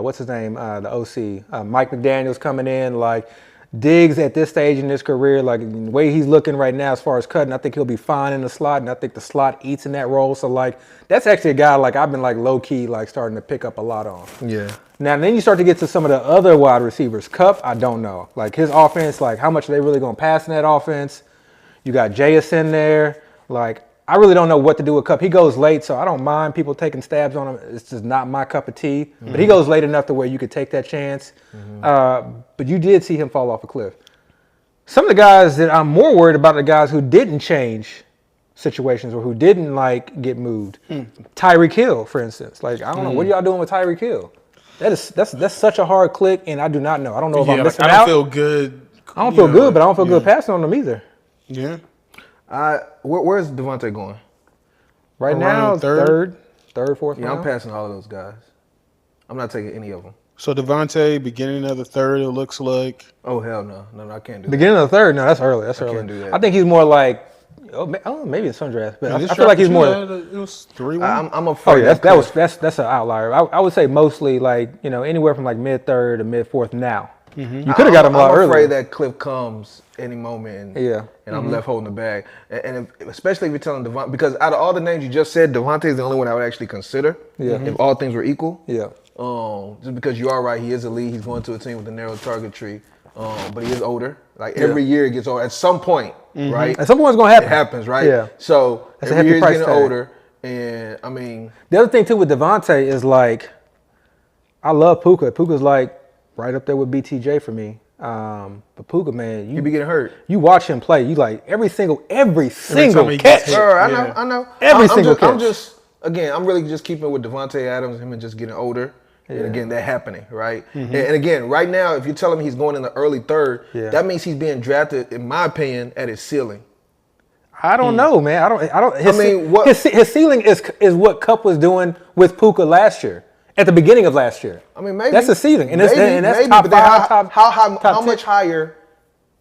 what's his name? The OC, Mike McDaniels coming in. Like Diggs at this stage in his career, like the way he's looking right now as far as cutting, I think he'll be fine in the slot, and I think the slot eats in that role. So like that's actually a guy like I've been like low key like starting to pick up a lot on. Yeah. Now then you start to get to some of the other wide receivers. Kupp, I don't know. Like his offense, like how much are they really going to pass in that offense? You got J.S. in there. Like, I really don't know what to do with Kupp. He goes late, so I don't mind people taking stabs on him. It's just not my cup of tea. But he goes late enough to where you could take that chance. But you did see him fall off a cliff. Some of the guys that I'm more worried about are the guys who didn't change situations or who didn't, like, get moved. Tyreek Hill, for instance. Like, I don't know. What are y'all doing with Tyreek Hill? That's such a hard click, and I do not know. I don't know if I'm missing out. I don't feel good. I don't feel good, but I don't feel good passing on him either. Yeah. Where's Devontae going? Right Around now, third, fourth. Yeah, round. I'm passing all of those guys. I'm not taking any of them. So Devontae, beginning of the third, it looks like. Oh hell no, I can't do that. Beginning of the third, no, that's early. That's early. can't do that. I think he's more like maybe in some drafts, but This I feel like he's more. draft, it was 3-1. I'm Oh afraid yeah, that's an outlier. I would say mostly like anywhere from like mid third to mid fourth now. You could have got him a lot I'm earlier. afraid that cliff comes any moment, and, Yeah. and I'm left holding the bag. And especially if you're telling Devontae, because out of all the names you just said, Devontae is the only one I would actually consider. Yeah. If all things were equal. Yeah. Just because you are right, he is elite. He's going to a team with a narrow target tree, but he is older. Like every year, it gets older. At some point, right? At some point, it's gonna happen. It happens, right? Yeah. So That's a every year hefty he's price getting tag. older, and I mean, The other thing too with Devontae is like, I love Puka. Puka's like right up there with BTJ for me. But Puka, man, he be getting hurt. you watch him play, you like every single time he catch. gets hit. Sure, Yeah. I know. Every single I'm catch. just again, I'm really just keeping it with Devontae Adams, him and just getting older. And again, that happening, right? And again, right now, if you're telling me he's going in the early third, Yeah. that means he's being drafted, in my opinion, at his ceiling. I don't know, man. I don't. His, I mean, what- his ceiling is what Cup was doing with Puka last year, at the beginning of last year. I mean, maybe that's the ceiling, and that's maybe, top but then five, top. how top much 10. higher?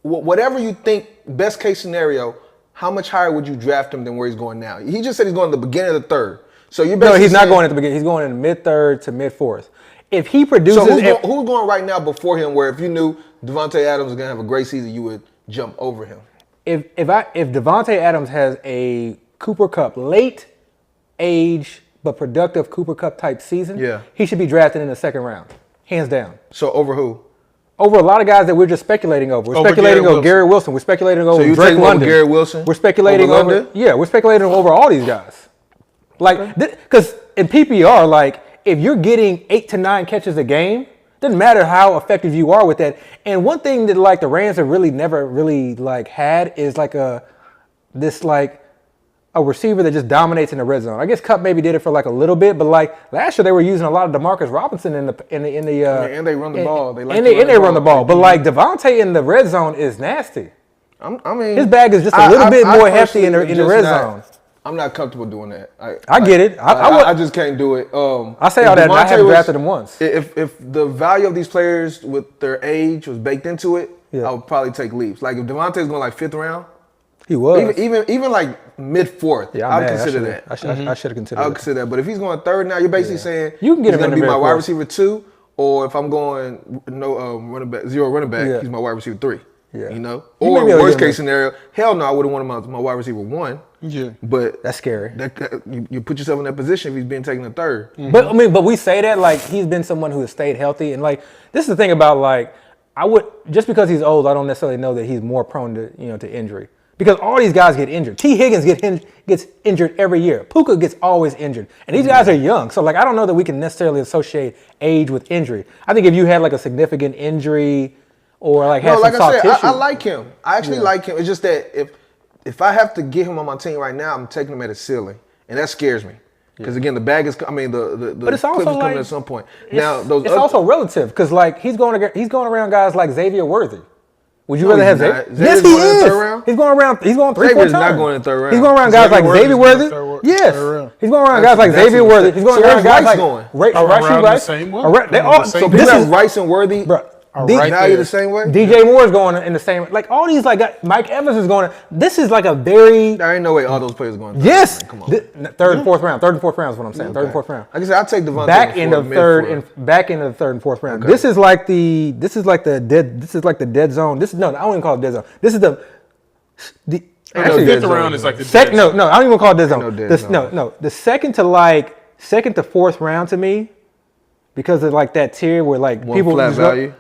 Whatever you think, best case scenario, how much higher would you draft him than where he's going now? He just said he's going to the beginning of the third. So you're No, basically he's not saying- going at the beginning. He's going in the mid third to mid fourth. If he produces, So who's going right now before him? Where if you knew Devontae Adams was going to have a great season, you would jump over him. if Devontae Adams has a Cooper Cup late age but productive Cooper Cup type season, Yeah. he should be drafted in the second round, hands down. So over who? Over a lot of guys that we're just speculating over. We're Over speculating Garrett over Wilson. Garrett Wilson. We're speculating over you Drake taking over London. Garrett Wilson We're speculating over over. London? Yeah, we're speculating over all these guys. Like, because in PPR, like if you're getting 8 to 9 catches a game, doesn't matter how effective you are with that. And one thing that like the Rams have really never really like had is like a receiver that just dominates in the red zone. I guess Cup maybe did it for like a little bit, but like last year they were using a lot of DeMarcus Robinson in the and they run the ball. They like and to they run the ball. But like Devontae in the red zone is nasty. I mean, His bag is just a little bit more hefty in the personally red just zone. I'm not comfortable doing that. I get it. I just can't do it. I say if all that. I Devontae haven't was- drafted him once. If the value of these players with their age was baked into it, Yeah. I would probably take leaps. Like if Devontae's going like 5th round, He was. even like mid 4th, Yeah, I'm I'd mad. consider that. I should have considered I would that. consider that. But if he's going 3rd now, you're basically saying You can get he's him in going to the be my very wide fourth. receiver 2, or if I'm going zero running back, Yeah. he's my wide receiver 3. Yeah. You know, You may or be able to worst get him case scenario, hell no, I would have wanted my wide receiver 1. Yeah. But That's scary. you put yourself in that position if he's being taken to 3rd. But I mean, but we say that like he's been someone who has stayed healthy, and like this is the thing about like I would just because he's old, I don't necessarily know that he's more prone to to injury because all these guys get injured. T. Higgins gets injured every year. Puka gets always injured, and these guys are young. So like I don't know that we can necessarily associate age with injury. I think if you had like a significant injury or like had No, some like I soft said, tissue, I like him. I actually like him. It's just that if I have to get him on my team right now, I'm taking him at his ceiling, and that scares me. Because again, the bag is. I mean, the But it's cliff is also coming like at some point. It's, Now, those it's other, also relative because like he's going around guys like Xavier Worthy. Would you No, rather have he's Xavier? not. Yes, Xavier's he going in the is. 3rd round? He's going around. He's going 3-4 Xavier's times. not going in the 3rd round. He's going around guys Xavier like Xavier Worthy's Worthy. going Yes, third round. he's going around guys like That's Xavier a- Worthy. He's going so around where's guys Rice like going? Rashee Around the Rice. same way. They Around all the same so way. people this have is Rice and Worthy. bro. Right value there. the same way. DJ Moore is going in the same. Like all these like Mike Evans is going. This is like a very There ain't no way all those players going. yes. Come on. Third and fourth round. Third and fourth round is what I'm saying. Third and fourth round. Like I said, I'll take Devontae Back in end the of fourth, third mid-fourth. and back end of the 3rd and 4th round. This is like the dead zone. This is no, I don't even call it dead zone. This is the Ain't no Actually, dead 5th round zone. is like the second. dead No, I don't even call it dead zone. no dead The- zone. No, the second to 4th round to me, because of like that tier where like One people flat just go- value?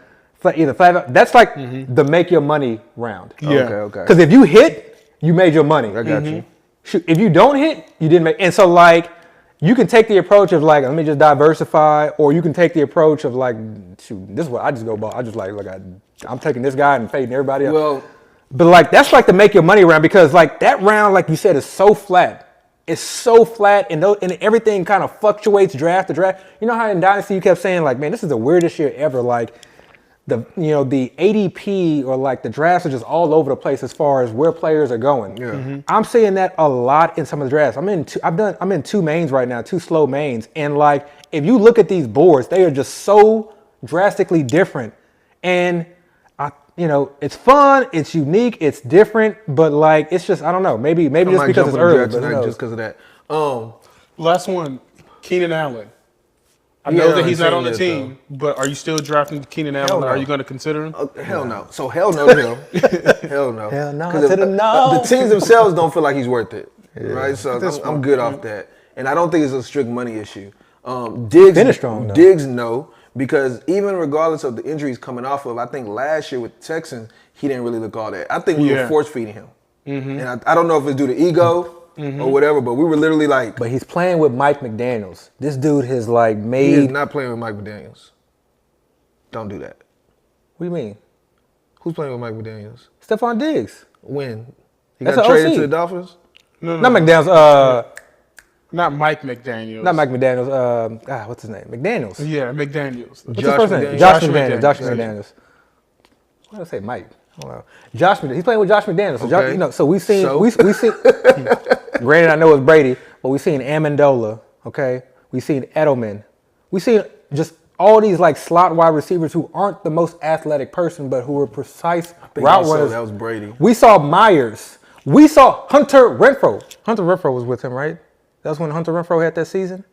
either flat. That's like the make your money round. Yeah. Okay. Because if you hit, you made your money. I got you. Shoot, if you don't hit, you didn't make. And so like, you can take the approach of like, let me just diversify, or you can take the approach of like, shoot, this is what I just go ball. I just like I'm taking this guy and fading everybody else. Well, But like that's like the make your money round because like that round, like you said, is so flat. It's so flat and everything kind of fluctuates draft to draft. You know how in Dynasty you kept saying like, man, this is the weirdest year ever. Like the ADP or like the drafts are just all over the place as far as where players are going. Yeah. I'm seeing that a lot in some of the drafts. I'm in 2 mains right now, 2 slow mains, and like if you look at these boards, they are just so drastically different. And it's fun, it's unique, it's different, but like it's just I don't know. Maybe I just might because jump it's on the early, Jets but who tonight knows? just because of that. Last one, Keenan Allen. I Yeah, know that I he's ain't not on seen the yet, team, but are you still drafting Keenan Allen? no. Are you going to consider him? Hell no. So hell no to him. Hell no. Hell no 'Cause to the no. The teams themselves don't feel like he's worth it, right? So I'm good off that, and I don't think it's a strict money issue. Diggs Finished strong, though. Diggs no, because even regardless of the injuries coming off of, I think last year with the Texans he didn't really look all that. I think we were Yeah. force feeding him, and I don't know if it's due to ego or whatever, but we were literally like, But he's playing with Mike McDaniels. This dude has like he is made. not playing with Mike McDaniels. Don't do that. What do you mean? Who's playing with Mike McDaniels? Stephon Diggs. When he That's got an traded OC. to the Dolphins? No, Not McDaniels. Not Mike McDaniels. Not Mike McDaniels. What's his name? McDaniels. Yeah, McDaniels. What's his Josh first name? McDaniels. Josh Josh McDaniels. McDaniels. Josh Yeah. McDaniels. Why did I say Mike? I don't know. Josh McDaniels. He's playing with Josh McDaniels. So, Okay. so we've seen. So? We seen. Granted, I know it's Brady, but we've seen Amendola. Okay, we've seen Edelman. We've seen just all these like slot wide receivers who aren't the most athletic person, but who are precise route Also, runners. that was Brady. We saw Myers. We saw Hunter Renfro. Hunter Renfro was with him, right? That was when Hunter Renfro had that season.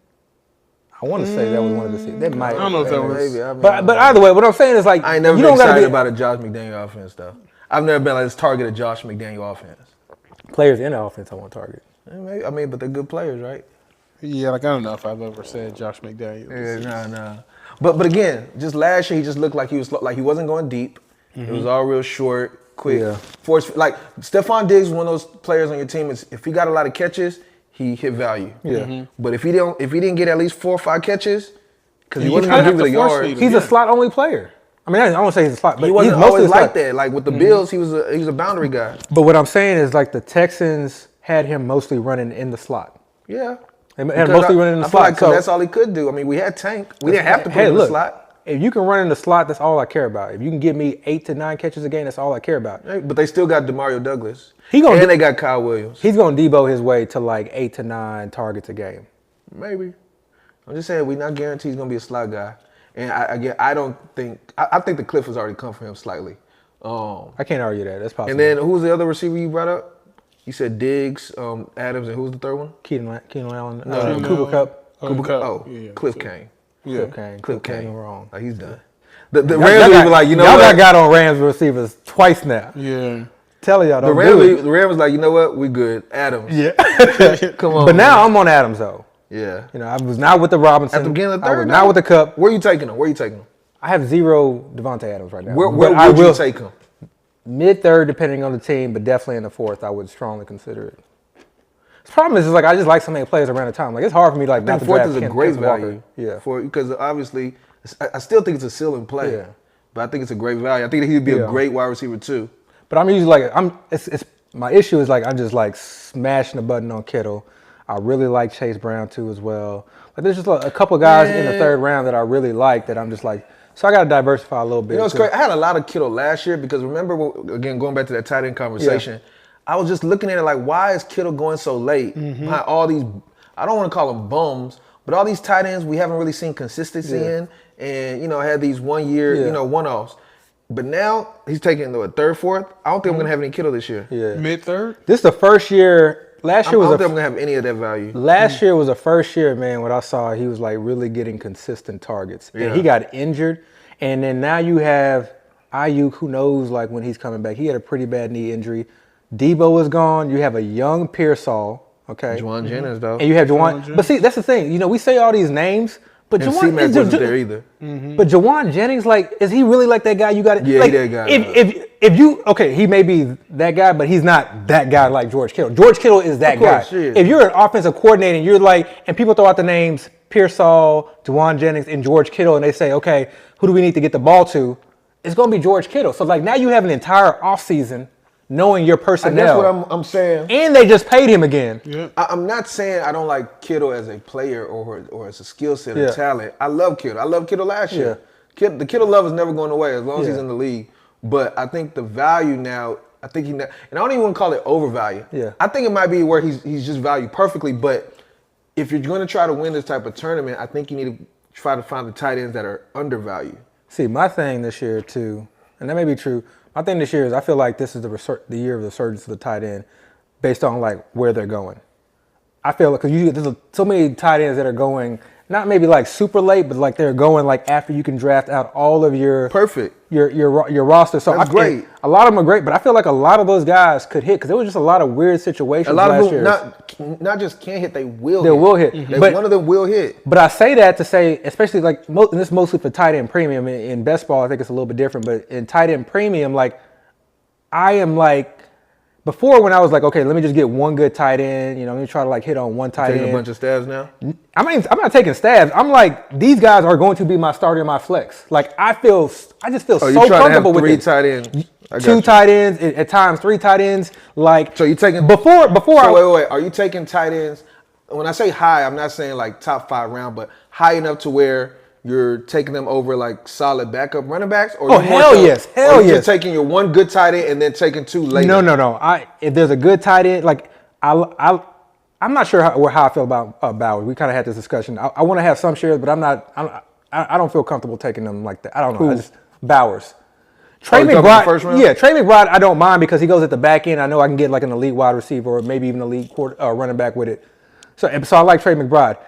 I want to say that was one of the seasons. That might. I don't know if that was. Maybe. I mean, But either way, what I'm saying is like I ain't never you been don't gotta excited be about a Josh McDaniel offense, though. I've never been like this target a Josh McDaniel offense. players in the offense I want to target. I mean, but they're good players, right? Yeah, like I don't know if I've ever said Josh McDaniels. Nah. But again, just last year he just looked like he was like he wasn't going deep. It was all real short, quick, Yeah. force. Like Stephon Diggs, one of those players on your team is if he got a lot of catches, he hit value. Yeah. But if he didn't get at least 4 or 5 catches, because he You wasn't kinda going to have give you to the force yards. feed him. He's Yeah. a slot only player. I mean, I don't want to say he's a slot, but He wasn't he's mostly always a slot. like that. Like with the Bills, he was a boundary guy. But what I'm saying is like the Texans had him mostly running in the slot. Yeah. They had Because mostly running in the I feel slot. like 'cause that's all he could do. I mean, we had Tank. We didn't have to put him in the slot. If you can run in the slot, that's all I care about. If you can give me 8 to 9 catches a game, that's all I care about. Right, but they still got Demario Douglas. He gonna and do- they got Kyle Williams. He's going to Debo his way to like 8 to 9 targets a game. Maybe. I'm just saying we're not guaranteed he's gonna be a slot guy. And I don't think I think the cliff has already come for him slightly. I can't argue that. That's possible. And then who was the other receiver you brought up? You said Diggs, Adams, and who was the third one? Keenan Allen, Keenan Cooper Allen. Cup. Cooper Cup. Oh, Yeah. Cliff Kane. Yeah. Cliff Kane wrong. Like he's done. The Y'all Rams got- were like, you know y'all what? got on Rams receivers twice now. Yeah. Telling y'all The don't do it. Rams was like, you know what? We good. Adams. Yeah. Come on. But man. now I'm on Adams though. Yeah. You know, I was not with the Robinson. At the beginning of the I third. was not with the Cup. Where you taking him? Where you taking him? I have 0 Devontae Adams right now. Where But I would you will take him? mid-third, depending on the team, but definitely in the fourth, I would strongly consider it. The problem is like I just like so many players around the time. Like it's hard for me like I not think to fourth draft is a Kenneth great Walker. value. Yeah. Because obviously, I still think it's a ceiling play. Yeah. But I think it's a great value. I think he'd be a Yeah. great wide receiver too. But I'm usually like it's my issue is like I'm just like smashing the button on Kittle. I really like Chase Brown too as well. Like there's just a couple guys in the third round that I really like that I'm just like so I got to diversify a little bit. You know, it's too. great. I had a lot of Kittle last year because remember, again, going back to that tight end conversation, I was just looking at it like, why is Kittle going so late? Behind all these, I don't want to call them bums, but all these tight ends we haven't really seen consistency in, and had these 1 year, one-offs. But now he's taking the third, fourth. I don't think I'm gonna have any Kittle this year. Yeah. Mid-third? This is the first year. Last I year don't was think I'm gonna have any of that value. Last year was the first year, man, when I saw he was like really getting consistent targets. Yeah. And he got injured. And then now you have Ayuk, who knows like when he's coming back. He had a pretty bad knee injury. Debo is gone. You have a young Pearsall, okay? Juwan Jennings though, And you have Juwan. But see, that's the thing. We say all these names, but and Juwan C-Mac is wasn't there either. But Juwan Jennings, like, is he really like that guy? You got to Yeah, like, he that guy. If you he may be that guy, but he's not that guy like George Kittle. George Kittle is that Of course, guy. yeah. If you're an offensive coordinator, and you're like, and people throw out the names Pearsall, Juwan Jennings, and George Kittle, and they say, okay, who do we need to get the ball to? It's going to be George Kittle. So like now you have an entire offseason knowing your And personnel, that's what I'm saying. and they just paid him again. Yeah. I'm not saying I don't like Kittle as a player or as a skill set or Yeah. talent. I love Kittle. I love Kittle last year. The Kittle love is never going away as long as he's Yeah. in the league. But I think the value now, I think and I don't even want to call it overvalue. Yeah. I think it might be where he's just valued perfectly. But if you're going to try to win this type of tournament, I think you need to try to find the tight ends that are undervalued. See, my thing this year too, and that may be true, My thing this year is I feel like this is the year of the resurgence of the tight end, based on like where they're going. I feel like because there's so many tight ends that are going not maybe like super late, but like they're going like after you can draft out all of your your roster. So That's great. A lot of them are great, but I feel like a lot of those guys could hit because there was just a lot of weird situations. A lot last of year. them not just can't hit, they will. They will hit. Mm-hmm. But one of them will hit. But I say that to say, especially like and this is mostly for tight end premium. In best ball, I think it's a little bit different. But in tight end premium, like I am like. Before, when I was like, okay, let me just get one good tight end, let me try to like hit on one tight Taking end. a bunch of stabs now? I'm not taking stabs. I'm like, these guys are going to be my starter and my flex. Like, I just feel so comfortable with it. Tight ends? Two tight ends, at times 3 tight ends. Like, so you taking before? Wait. Are you taking tight ends? When I say high, I'm not saying like top 5 round, but high enough to where you're taking them over like solid backup running backs? Or hell yes. You're taking your one good tight end and then taking 2 later? No. If there's a good tight end, like I'm not sure how I feel about Bowers. We kind of had this discussion. I want to have some shares, but I don't feel comfortable taking them like that. I don't know. Bowers. Trey McBride. First round? Yeah, Trey McBride. I don't mind because he goes at the back end. I know I can get like an elite wide receiver or maybe even elite running back with it. So I like Trey McBride.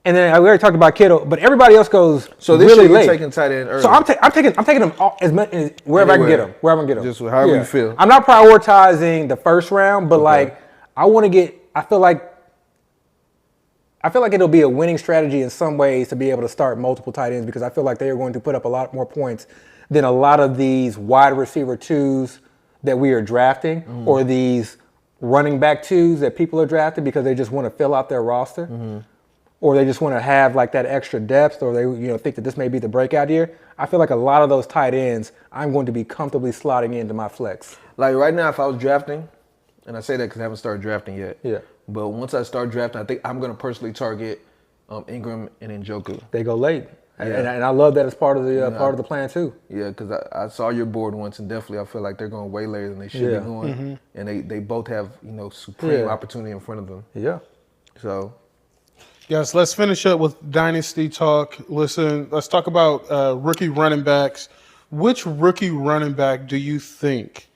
And then we already talked about Kittle, but everybody else goes so this really year late. You're taking tight end early. So I'm taking them all, as much wherever I can get them. Wherever I can get them. Just however you feel. I'm not prioritizing the first round, but like I want to get. I feel like it'll be a winning strategy in some ways to be able to start multiple tight ends because I feel like they are going to put up a lot more points than a lot of these wide receiver 2s that we are drafting or these running back 2s that people are drafting because they just want to fill out their roster. Or they just want to have like that extra depth, or they think that this may be the breakout year. I feel like a lot of those tight ends, I'm going to be comfortably slotting into my flex. Like right now, if I was drafting, and I say that because I haven't started drafting yet. Yeah. But once I start drafting, I think I'm going to personally target Ingram and Njoku. They go late, Yeah. and I love that as part of the plan too. Yeah, because I saw your board once, and definitely I feel like they're going way later than they should be going, and they both have supreme opportunity in front of them. Yeah. So. Yes, let's finish up with Dynasty talk. Listen, let's talk about rookie running backs. Which rookie running back do you think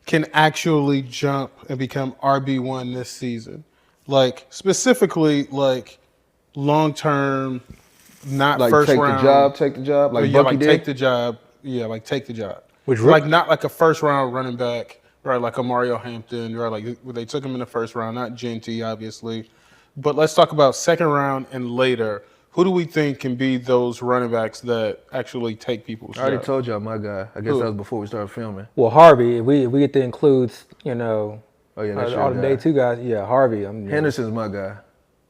can actually jump and become RB1 this season? Like, specifically, like, long-term, not like first round. Take the job, like yeah, Bucky like did? take the job. Yeah, like take the job. Which like not like a first-round running back, right, like a Mario Hampton, right, like they took him in the first round, not Genty, obviously. But let's talk about second round and later. Who do we think can be those running backs that actually take people's I already jobs? told y'all my guy. I guess that was before we started filming. Well, Harvey, we get to include That's all your the guy. day 2 guys. Yeah, Harvey. Henderson's my guy.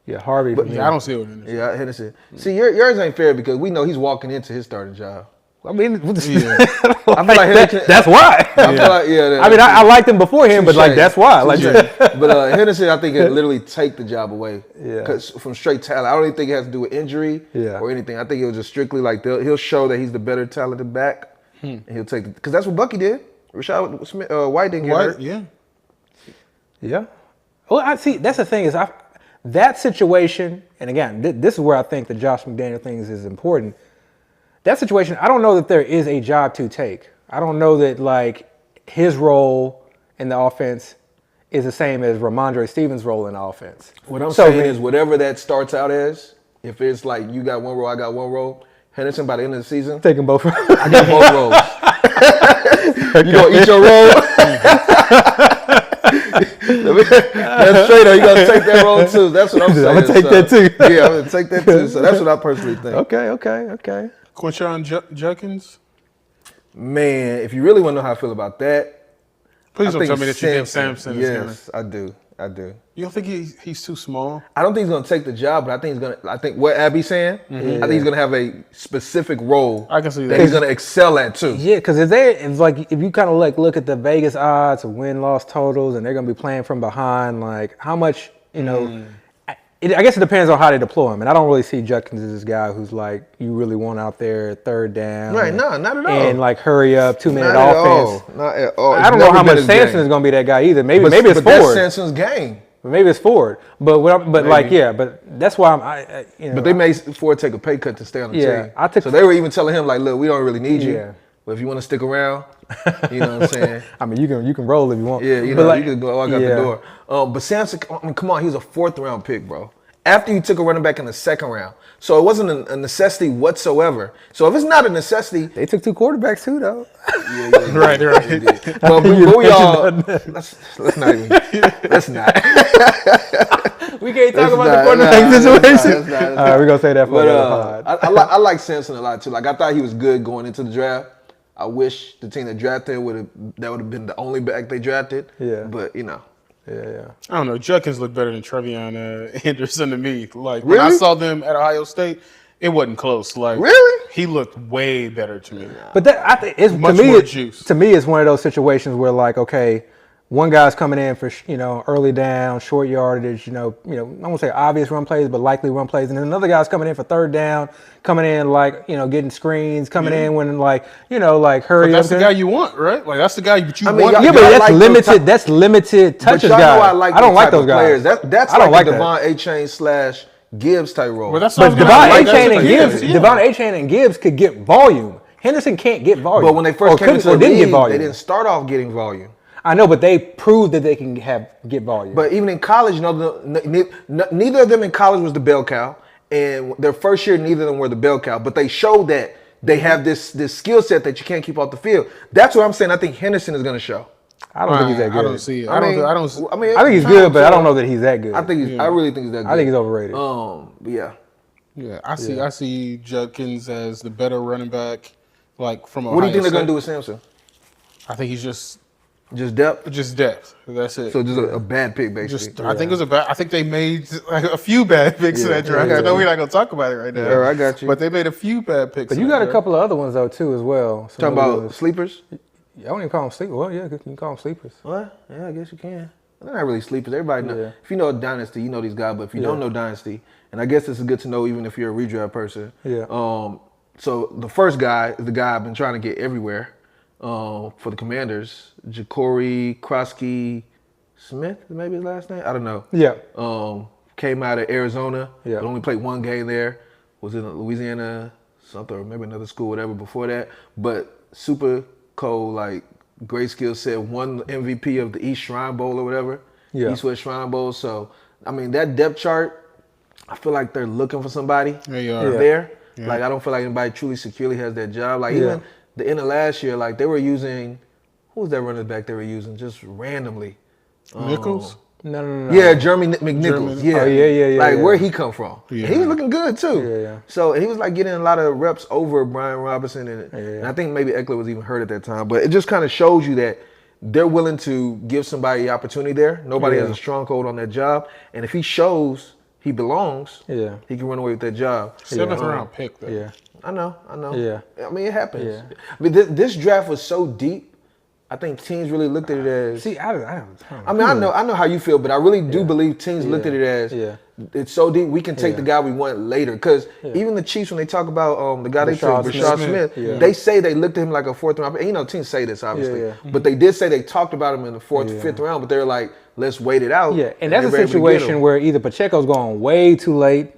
Yeah, Harvey. Yeah, I don't see it in this. Yeah, Henderson. See, yours ain't fair because we know he's walking into his starting job. I mean, Yeah. I feel like Henderson, that's why. I feel like, I mean, I liked him before him, but like Touche. that's why. Like, But Henderson, I think, can literally take the job away. Yeah. Because from straight talent, I don't even think it has to do with injury or anything. I think it was just strictly like he'll show that he's the better talented back, and he'll take it. Because that's what Bucky did. Rashad Smith, White didn't get hurt. Yeah. Yeah. Well, I see. That's the thing is, that situation, and again, this is where I think the Josh McDaniel thing is important. That situation, I don't know that there is a job to take. I don't know that like his role in the offense is the same as Ramondre Stevens' role in the offense. What I'm saying is, whatever that starts out as, if it's like you got one role, I got one role, Henderson by the end of the season, Taking both. I got both roles. You gonna eat your role? That's straight up. You gotta take that role too. That's what I'm saying. I'm gonna take that too. Yeah, I'm gonna take that too. So that's what I personally think. Okay. Quinshon Judkins? Man, if you really want to know how I feel about that, Please I don't think tell me that you think Samson. Samson is Yes, I do. You don't think he's too small? I don't think he's gonna take the job, but I think what Abby's saying, I think he's gonna have a specific role I can see that that. he's gonna excel at too. Yeah, because if you kind of like look at the Vegas odds of win-loss totals, and they're gonna be playing from behind, like how much I guess it depends on how they deploy him. And I don't really see Judkins as this guy who's like you really want out there third down. Right, no, not at all. And like hurry up 2-minute Not offense. at all. Not at all. I don't know how much Samson is going to be that guy either. Maybe it's but that's forward. Samson's game. Maybe it's forward. But that's why But they made Ford take a pay cut to stay on the team. I took. So they were even telling him like, look, we don't really need you. Yeah. But if you want to stick around, you know what I'm saying? I mean, you can roll if you want. Yeah, you But know, like, you could go walk out the door. But Samson, I mean, come on, he was a 4th round pick, bro. After you took a running back in the 2nd round. So it wasn't a necessity whatsoever. So if it's not a necessity. They took 2 quarterbacks too, though. Yeah, Right. But we all, let's not even, let's not. We can't talk Let's about not, the quarterback situation. let's All right, we're gonna say that for But another pod. I like Samson a lot too. Like I thought he was good going into the draft. I wish the team that drafted would have been the only back they drafted. Yeah. But you know. Yeah. I don't know. Judkins looked better than Trevion Henderson to me. Like when I Really? saw them at Ohio State, it wasn't close. Like Really? he looked way better to me. But that I think it's Much to me. more juice. To me, it's one of those situations where like, okay, one guy's coming in for early down, short yardage. I won't say obvious run plays, but likely run plays, and then another guy's coming in for 3rd down, coming in like getting screens, coming in when like hurry But that's up. the guy you want, right? Like that's the guy that you I mean, want. y'all- Yeah, but y'all that's like those limited. type- That's limited touches, But y'all know guys. I like I don't those like type those of guys. players. That's I don't like like the that. Devon A-Chain / Gibbs type role. Well, that's But what I was Devon gonna A-Chain say. and Gibbs, Yeah. Devon A-Chain and Gibbs could get volume. Henderson can't get volume. But when they first came into the didn't league, get volume. they didn't start off getting volume. I know, but they proved that they can get volume. But even in college, neither of them in college was the bell cow. And their first year, neither of them were the bell cow. But they showed that they have this skill set that you can't keep off the field. That's what I'm saying. I think Henderson is going to show. I don't think he's that good. I don't see it. I mean, I think he's good, but I don't know that he's that good. I really think he's that good. I think he's overrated. But yeah. Yeah, I see Judkins as the better running back. Like from Ohio What do you think they're going State. to do with Samson? I think he's just Just depth? That's it. So just a bad pick, basically. I think it was a bad. I think they made like a few bad picks in that draft. I know we're not gonna talk about it right now. Yeah, I got you. But they made a few bad picks. But you got a couple of other ones though too as well. Some Talking other about ones. sleepers? I don't even call them sleepers. Well, yeah, you can call them sleepers. What? Yeah, I guess you can. They're not really sleepers. Everybody know. Yeah. If you know Dynasty, you know these guys. But if you don't know Dynasty, and I guess this is good to know even if you're a redraft person. Yeah. So the first guy is the guy I've been trying to get everywhere for the Commanders. Ja'Cory Krosky Smith, maybe his last name? I don't know. Yeah. Came out of Arizona. Yeah. But only played one game there. Was in Louisiana something or maybe another school, whatever, before that. But super cold, like great skill set. Won MVP of the East Shrine Bowl or whatever. Yeah. East West Shrine Bowl. So, I mean, that depth chart, I feel like they're looking for somebody They are. there. Yeah. Like, I don't feel like anybody truly securely has that job. Like, Yeah. even the end of last year, like, they were using, who was that running back they were using just randomly? Nichols. No. Yeah, Jeremy McNichols. Jeremy- Yeah. Oh, yeah. Like, yeah. where'd he come from? Yeah. He was looking good, too. Yeah. So, and he was, like, getting a lot of reps over Brian Robinson. And I think maybe Eckler was even hurt at that time. But it just kind of shows you that they're willing to give somebody the opportunity there. Nobody has a stronghold on that job. And if he shows he belongs, Yeah. he can run away with that job. 7th round pick though. Yeah. I know. Yeah. I mean, it happens. Yeah. I mean, this draft was so deep. I think teams really looked at it as. See, I don't I mean, I know how you feel, but I really do believe teams looked at it as. It's so deep. We can take the guy we want later. Because even the Chiefs, when they talk about the guy they took, Rashad Smith, they say they looked at him like a 4th round. And, you know, teams say this obviously, Yeah. but they did say they talked about him in the 4th, 5th round. But they're like, let's wait it out. Yeah, and that's they a were able to get situation him. where either Pacheco's going way too late,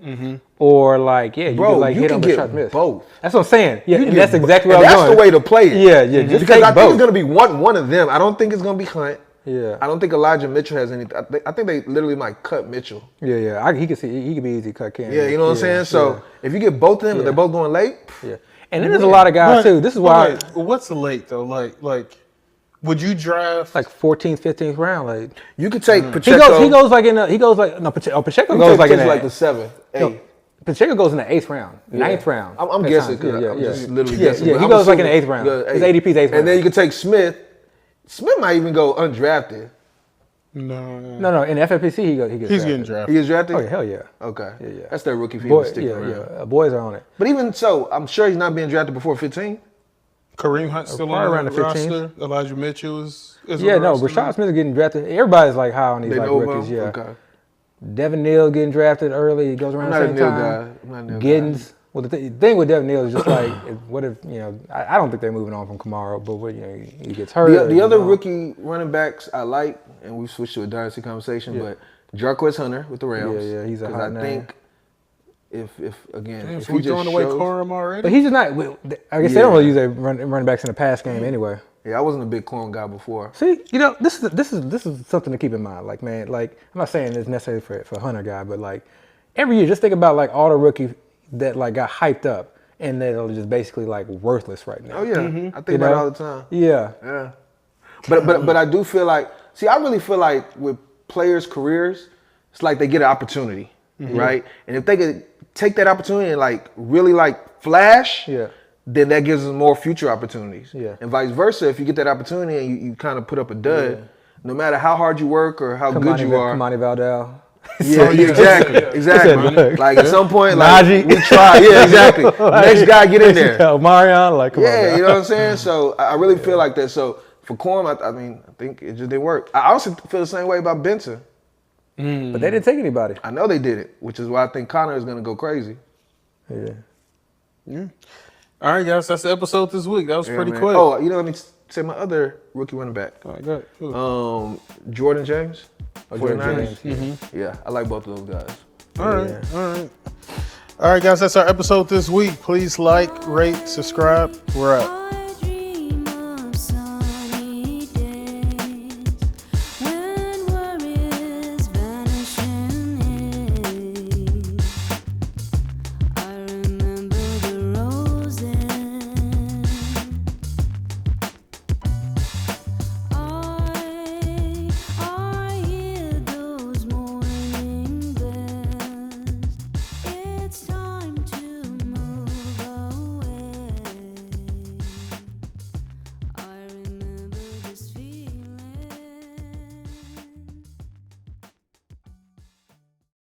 or like, you Bro, could like you hit can on get Rashad Smith. both. That's what I'm saying. Yeah, You and get that's exactly and what I'm that's doing. the way to play it. Yeah, just because take I think both. it's going to be one of them. I don't think it's going to be Hunt. Yeah. I don't think Elijah Mitchell has any. I think they literally might cut Mitchell. Yeah. He could see. He could be easy cut candidate. Yeah, you know what I'm saying? So if you get both of them and they're both going late, yeah. And then there's a lot of guys too. This is why, Wait, what's the late though? Like, would you draft? like 14th, 15th round, like you could take he Pacheco. goes like Pacheco you goes could like take in like the the 7th. Hey, Pacheco goes in the 8th round, 9th round. I'm at guessing. times. I'm just literally Yeah, guessing. yeah, but he I'm goes like in the assuming 8th round. he goes His ADP's 8th round. And then you could take Smith. Smith might even go undrafted. No. In FFPC he gets He's drafted. getting drafted. He gets drafted? Oh yeah, hell yeah. Okay. Yeah. That's their rookie fee Boy, sticking around. yeah. Boys are on it. But even so, I'm sure he's not being drafted before 15. Kareem Hunt still Probably on around the the 15th. roster. Elijah Mitchell is Yeah, on the no, roster Rashad now. Smith is getting drafted. Everybody's like high on these They like know rookies. him? Yeah. Okay. Devin Neal getting drafted early. He goes around I'm the not a same Neal time. guy. I'm not a Neal guy. Giddens. Well, the thing with Devin Neal is just like, what if I don't think they're moving on from Kamara, but what he gets hurt. The other rookie running backs I like, and we switched to a dynasty conversation, but Jarquez Hunter with the Rams. Yeah, he's a 'Cause hot I name. think if again, Damn, if so he we just throwing away shows- Corum already? But he's just not. I guess they don't really use their running backs in the pass game anyway. Yeah, I wasn't a big Corum guy before. See, this is something to keep in mind. Like, man, like I'm not saying it's necessarily for Hunter guy, but like every year, just think about like all the rookies that like got hyped up and that are just basically like worthless right now. Oh yeah, I think about it all the time. Yeah. Yeah, but I do feel like, I really feel like with players' careers, it's like they get an opportunity, right? And if they could take that opportunity and like really like flash, Yeah. then that gives them more future opportunities. Yeah. And vice versa, if you get that opportunity and you kind of put up a dud, no matter how hard you work or how good you are. Kamani Valdell. Yeah, exactly. Said, look. Like at some point, like Najee. we try. Yeah, exactly. Next guy, get in there. Marion, like, come on, Yeah, bro. you know what I'm saying? So I really feel like that. So for Corum, I think it just didn't work. I also feel the same way about Benson. But they didn't take anybody. I know they did it, which is why I think Connor is going to go crazy. Yeah. All right, guys, that's the episode this week. That was Yeah, pretty man. quick. Oh, let me say my other rookie running back, All right, go ahead. Jordan James. Jordan 49ers. James. Yeah, I like both of those guys. All right, all right. All right, guys, that's our episode this week. Please like, rate, subscribe. We're out.